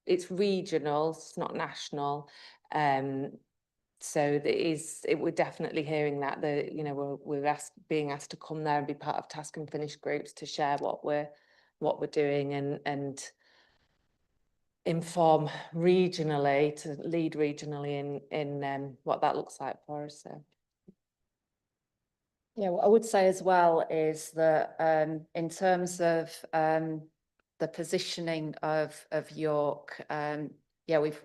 it's regional, it's not national. So we're definitely hearing that we're being asked to come there and be part of task and finish groups to share what we're doing and inform regionally, to lead regionally in what that looks like for us. So yeah, what I would say as well is that in terms of the positioning of York, we've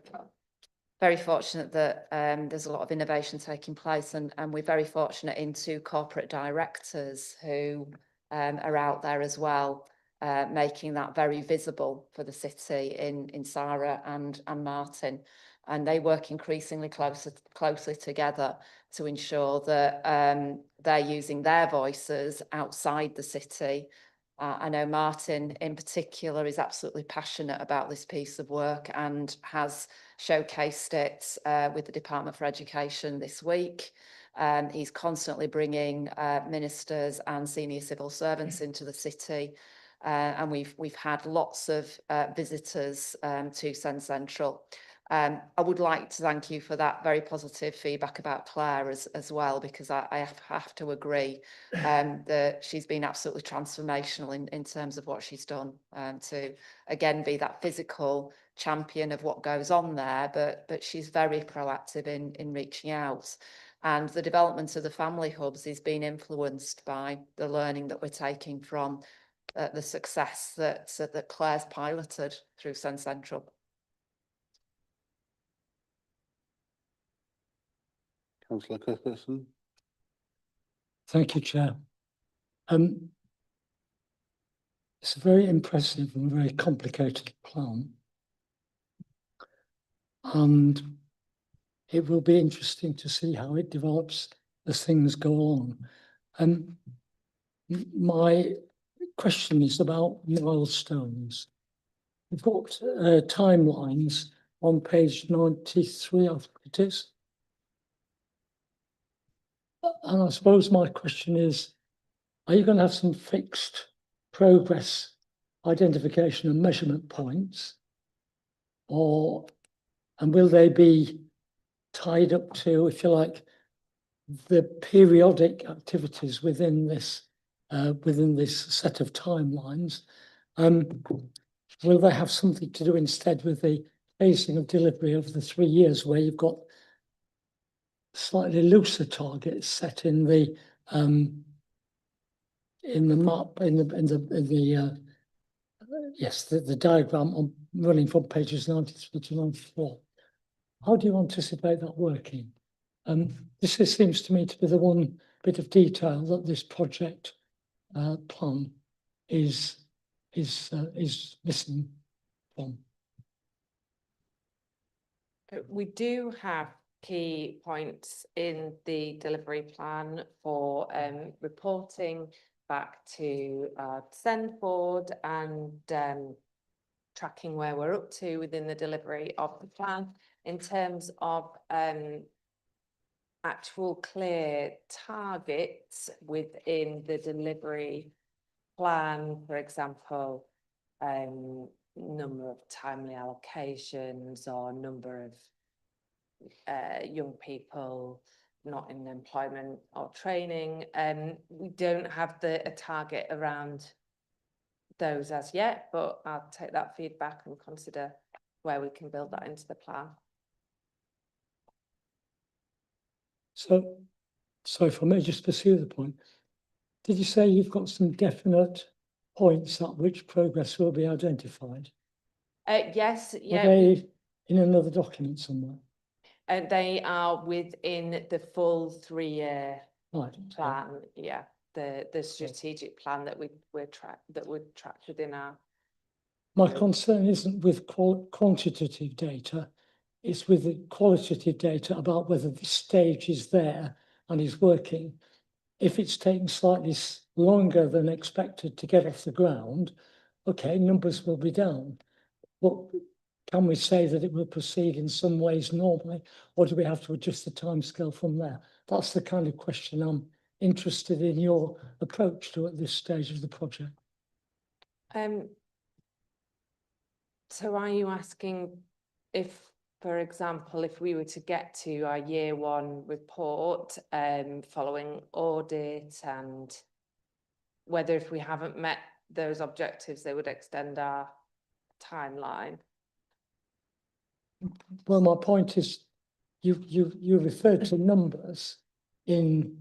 very fortunate that there's a lot of innovation taking place, and we're very fortunate in two corporate directors who are out there as well, making that very visible for the city in Sarah and Martin. And they work increasingly closely together to ensure that they're using their voices outside the city. I know Martin in particular is absolutely passionate about this piece of work and has showcased it with the Department for Education this week. He's constantly bringing ministers and senior civil servants into the city. And we've had lots of visitors to Sen Central. I would like to thank you for that very positive feedback about Claire as well, because I have to agree that she's been absolutely transformational in terms of what she's done to, again, be that physical champion of what goes on there, but she's very proactive in reaching out. And the development of the family hubs is being influenced by the learning that we're taking from the success that Claire's piloted through Sen Central. Councillor Cuthbertson. Thank you, Chair. It's a very impressive and very complicated plan. And it will be interesting to see how it develops as things go along. My question is about milestones. We've got timelines on page 93, I think it is. And I suppose my question is, are you going to have some fixed progress identification and measurement points? And will they be tied up to, if you like, the periodic activities within this set of timelines, will they have something to do instead with the phasing of delivery of the 3 years, where you've got slightly looser targets set in the map, the diagram on running from pages 93 to 94. How do you anticipate that working? This seems to me to be the one bit of detail that this project plan is missing from. We do have key points in the delivery plan for reporting back to send board and tracking where we're up to within the delivery of the plan in terms of actual clear targets within the delivery plan, for example, number of timely allocations or number of young people not in employment or training. We don't have a target around those as yet, but I'll take that feedback and consider where we can build that into the plan. So if I may just pursue the point, did you say you've got some definite points at which progress will be identified? Yes, yeah. Are they in another document somewhere? And they are within the full 3-year plan. Yeah, the strategic plan that would track within our. My concern isn't with quantitative data, it's with the qualitative data about whether the stage is there and is working. If it's taking slightly longer than expected to get off the ground, okay, numbers will be down. But can we say that it will proceed in some ways normally, or do we have to adjust the timescale from there? That's the kind of question I'm interested in your approach to at this stage of the project. So are you asking if, for example, if we were to get to our year 1 report following audit, and whether if we haven't met those objectives, they would extend our timeline? Well, my point is, you referred to numbers in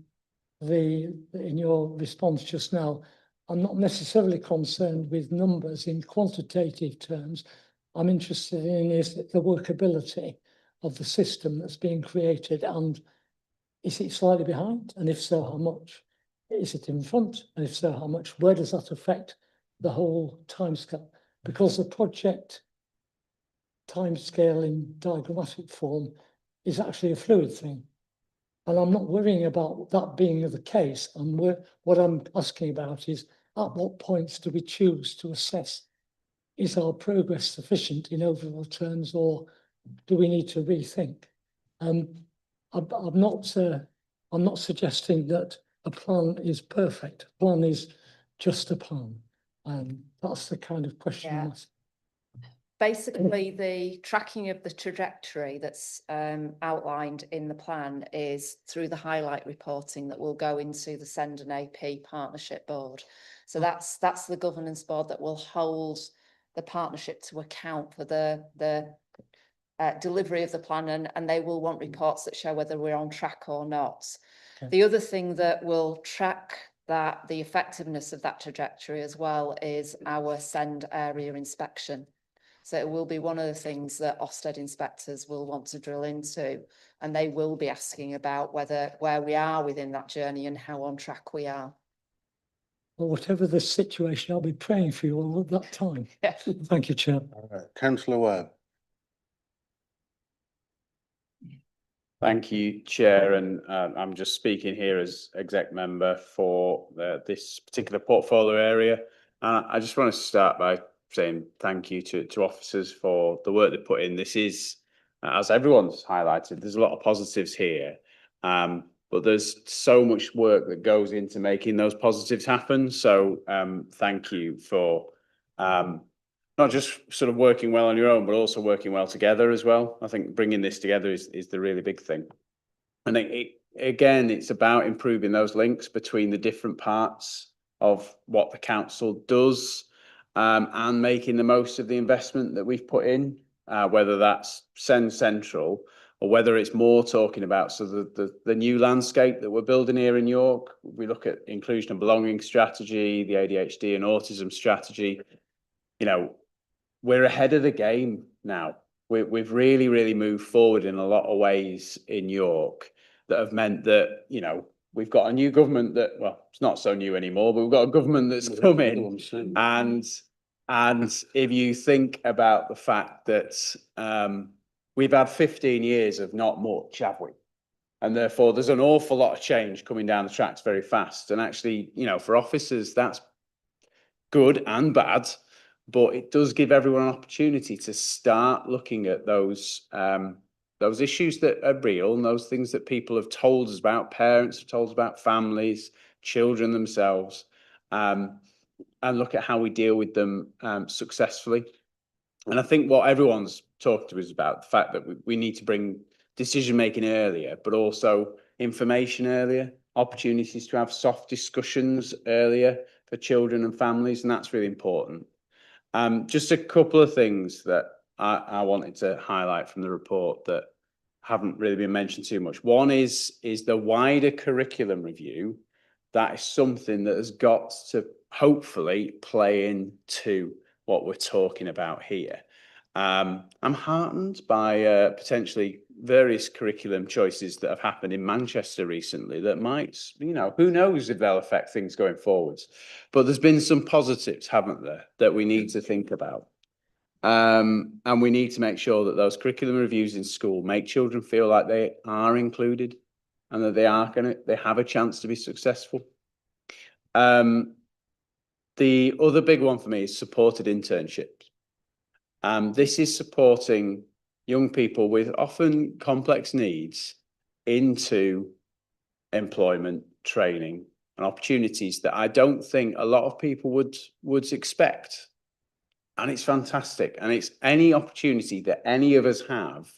your response just now. I'm not necessarily concerned with numbers in quantitative terms. I'm interested in is the workability of the system that's being created, and is it slightly behind? And if so, how much? Is it in front? And if so, how much? Where does that affect the whole timescale? Because the project timescale in diagrammatic form is actually a fluid thing. And I'm not worrying about that being the case. What I'm asking about is, at what points do we choose to assess, is our progress sufficient in overall terms, or do we need to rethink? I'm not suggesting that a plan is perfect. A plan is just a plan. That's the kind of question I'm asking. Basically, the tracking of the trajectory that's outlined in the plan is through the highlight reporting that will go into the Send and AP partnership board. So that's the governance board that will hold the partnership to account for the delivery of the plan, and they will want reports that show whether we're on track or not. Okay. The other thing that will track the effectiveness of that trajectory as well is our Send area inspection. So it will be one of the things that Ofsted inspectors will want to drill into, and they will be asking about where we are within that journey and how on track we are. Well, whatever the situation, I'll be praying for you all at that time. Yeah. Thank you, Chair. Councillor Webb. Thank you, Chair, and I'm just speaking here as exec member for this particular portfolio area. I just want to start by saying thank you to officers for the work they put in. This is, as everyone's highlighted, there's a lot of positives here, but there's so much work that goes into making those positives happen. So thank you for not just sort of working well on your own, but also working well together as well. I think bringing this together is the really big thing. And again, it's about improving those links between the different parts of what the council does, and making the most of the investment that we've put in, whether that's Send Central or whether it's more talking about the new landscape that we're building here in York. We look at inclusion and belonging strategy, the ADHD and autism strategy. You know, we're ahead of the game now. We've really moved forward in a lot of ways in York that have meant that, you know, we've got a new government that, well, it's not so new anymore, but we've got a government that's come in. And if you think about the fact that we've had 15 years of not much, have we? And therefore, there's an awful lot of change coming down the tracks very fast. And actually, you know, for officers, that's good and bad, but it does give everyone an opportunity to start looking at those issues that are real and those things that people have told us about, parents have told us about, families, children themselves, and look at how we deal with them successfully. And I think what everyone's talked to us about, the fact that we need to bring decision making earlier, but also information earlier, opportunities to have soft discussions earlier for children and families, and that's really important. Just a couple of things that I wanted to highlight from the report that haven't really been mentioned too much. One is the wider curriculum review. That is something that has got to hopefully play into what we're talking about here. I'm heartened by potentially various curriculum choices that have happened in Manchester recently that might, you know, who knows if they'll affect things going forwards. But there's been some positives, haven't there, that we need to think about. And we need to make sure that those curriculum reviews in school make children feel like they are included and that they have a chance to be successful. The other big one for me is supported internships. This is supporting young people with often complex needs into employment, training, and opportunities that I don't think a lot of people would expect. And it's fantastic. And it's any opportunity that any of us have,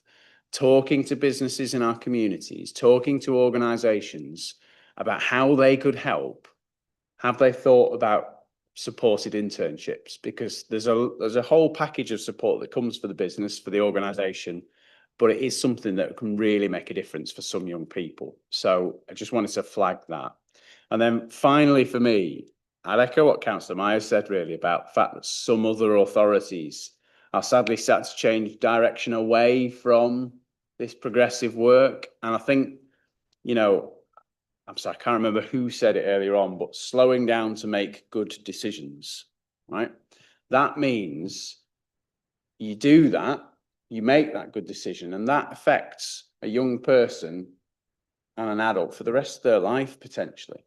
talking to businesses in our communities, talking to organisations about how they could help. Have they thought about supported internships? Because there's a whole package of support that comes for the business, for the organisation, but it is something that can really make a difference for some young people. So I just wanted to flag that. And then finally, for me, I'd echo what Councillor Myers said really about the fact that some other authorities are sadly set to change direction away from this progressive work. And I think, you know, I'm sorry, I can't remember who said it earlier on, but slowing down to make good decisions, right? That means you do that, you make that good decision, and that affects a young person and an adult for the rest of their life, potentially.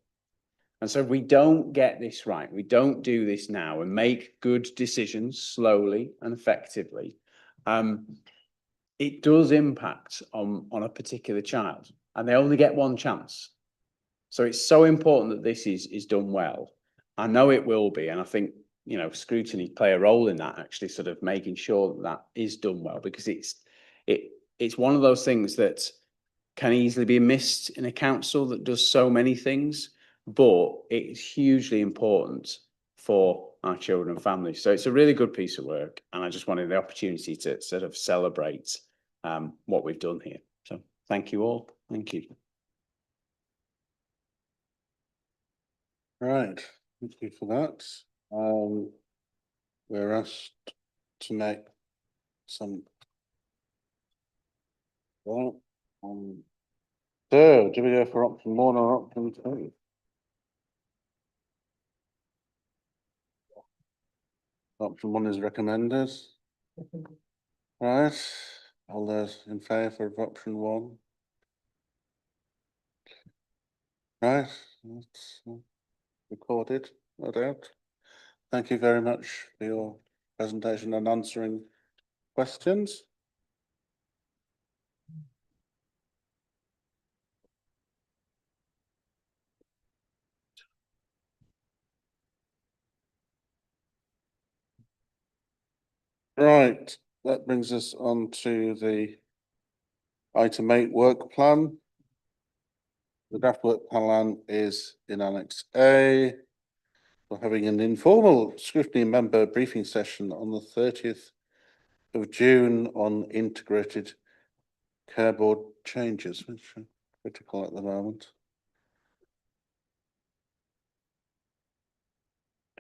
And so if we don't get this right, we don't do this now and make good decisions slowly and effectively, it does impact on a particular child, and they only get one chance. So it's so important that this is done well. I know it will be, and I think, you know, Scrutiny play a role in that, actually sort of making sure that that is done well, because it's one of those things that can easily be missed in a council that does so many things, but it's hugely important for our children and families. So it's a really good piece of work, and I just wanted the opportunity to sort of celebrate what we've done here. So thank you all. Thank you. Right, thank you for that. We're asked to make some. Well, so do we go for option 1 or option 2? Option 1 is recommended. Right, all those in favour of option 1? Right, that's recorded, no doubt. Thank you very much for your presentation and answering questions. Right, that brings us on to the item 8 work plan. The draft work plan is in Annex A. We're having an informal scrutiny member briefing session on the 30th of June on integrated care board changes, which are critical at the moment.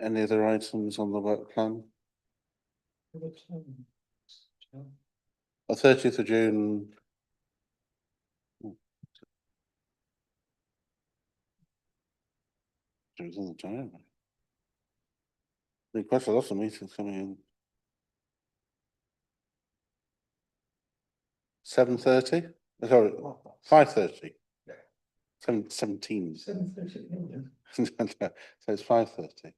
Any other items on the work plan? The 30th of June. It was in the diary. There's quite a lot of meetings coming in. 7:30? Sorry, 5:30. 17. 7:30. So it's 5:30.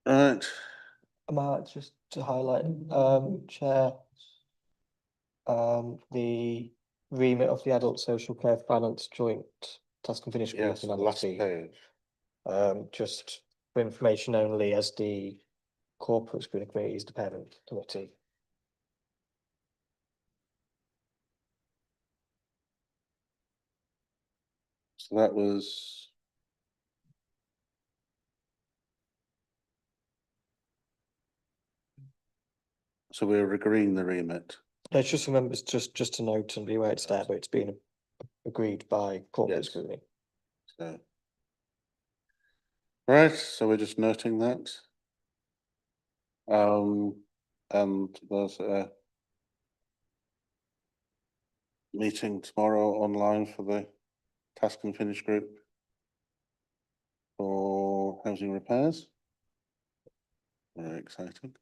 Right. I might just to highlight, Chair, the remit of the Adult Social Care Finance Joint Task and Finish Group Yes, in the Annex last B. page. Just for information only, as the Corporate Scrutiny Committee is the parent committee. So that was. So we're agreeing the remit. It's just remember, it's just to note and be aware it's there, but it's been agreed by Corporate Yes. Scrutiny. So. Right, so we're just noting that. And there's a meeting tomorrow online for the Task and Finish group for housing repairs. Very exciting.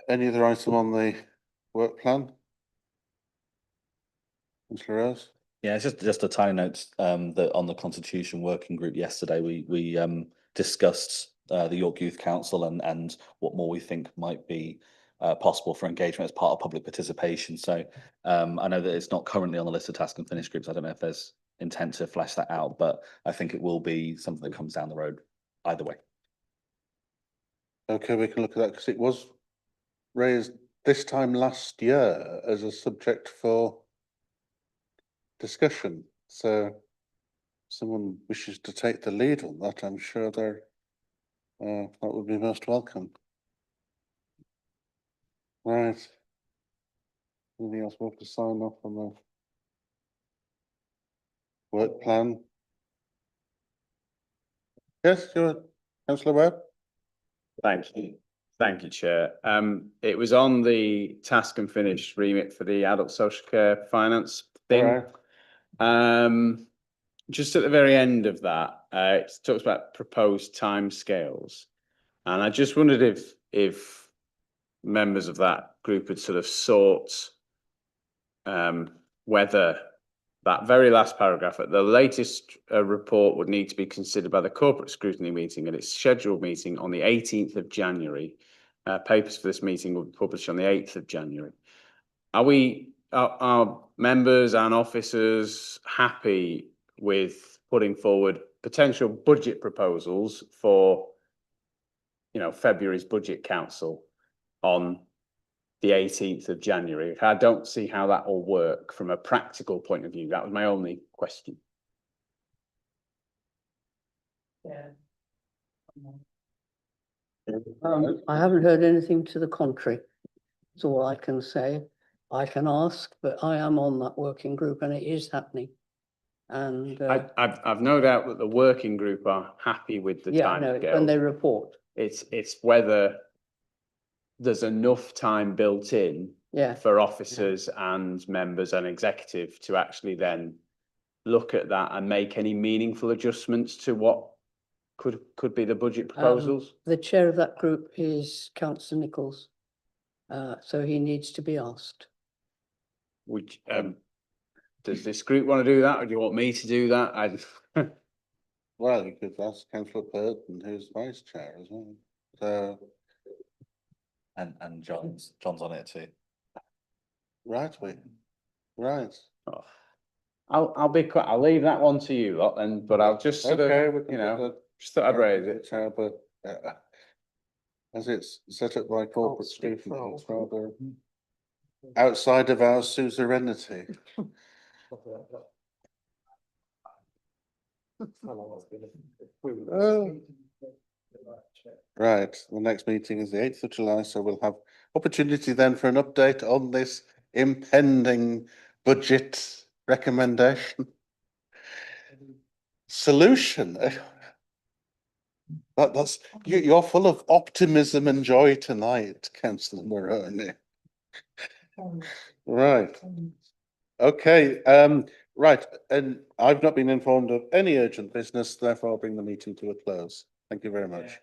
Any other item on the work plan? Councillor Rose? Yeah, it's just a tiny note that on the Constitution Working Group yesterday, we discussed the York Youth Council and what more we think might be possible for engagement as part of public participation. So I know that it's not currently on the list of task and finish groups. I don't know if there's intent to flesh that out, but I think it will be something that comes down the road either way. Okay, we can look at that because it was raised this time last year as a subject for discussion. So someone wishes to take the lead on that, I'm sure they're that would be most welcome. Right. Anything else we have to sign off on the work plan? Yes, you're Councillor Webb. Thank you, Chair. It was on the task and finish remit for the adult social care finance thing. Alright. Just at the very end of that, it talks about proposed timescales. And I just wondered if members of that group had sort of sought whether that very last paragraph at the latest report would need to be considered by the corporate scrutiny meeting at its scheduled meeting on the 18th of January. Papers for this meeting will be published on the 8th of January. Are members and officers happy with putting forward potential budget proposals for, February's budget council on the 18th of January? I don't see how that will work from a practical point of view. That was my only question. I haven't heard anything to the contrary. That's all I can say. I can ask, but I am on that working group and it is happening. And I've no doubt that the working group are happy with the yeah, I know, timescale. when they report. It's whether there's enough time built in for officers and members and executive to actually then look at that and make any meaningful adjustments to what could be the budget proposals. The chair of that group is Councillor Nichols, so he needs to be asked. Which does this group want to do that, or do you want me to do that? Well, you could ask Councillor Burton, who's vice chair as well. So. And John's on it too. Right. Oh. I'll be quiet. I'll leave that one to you lot then, but I'll just sort of, just thought I'd raise it. But as it's set up by corporate scrutiny, it's rather outside of our suzerainty. Oh. Right, the next meeting is the 8th of July, so we'll have opportunity then for an update on this impending budget recommendation. Solution. That's you're full of optimism and joy tonight, Councillor Moroni. Right. Okay, right, and I've not been informed of any urgent business, therefore I'll bring the meeting to a close. Thank you very much.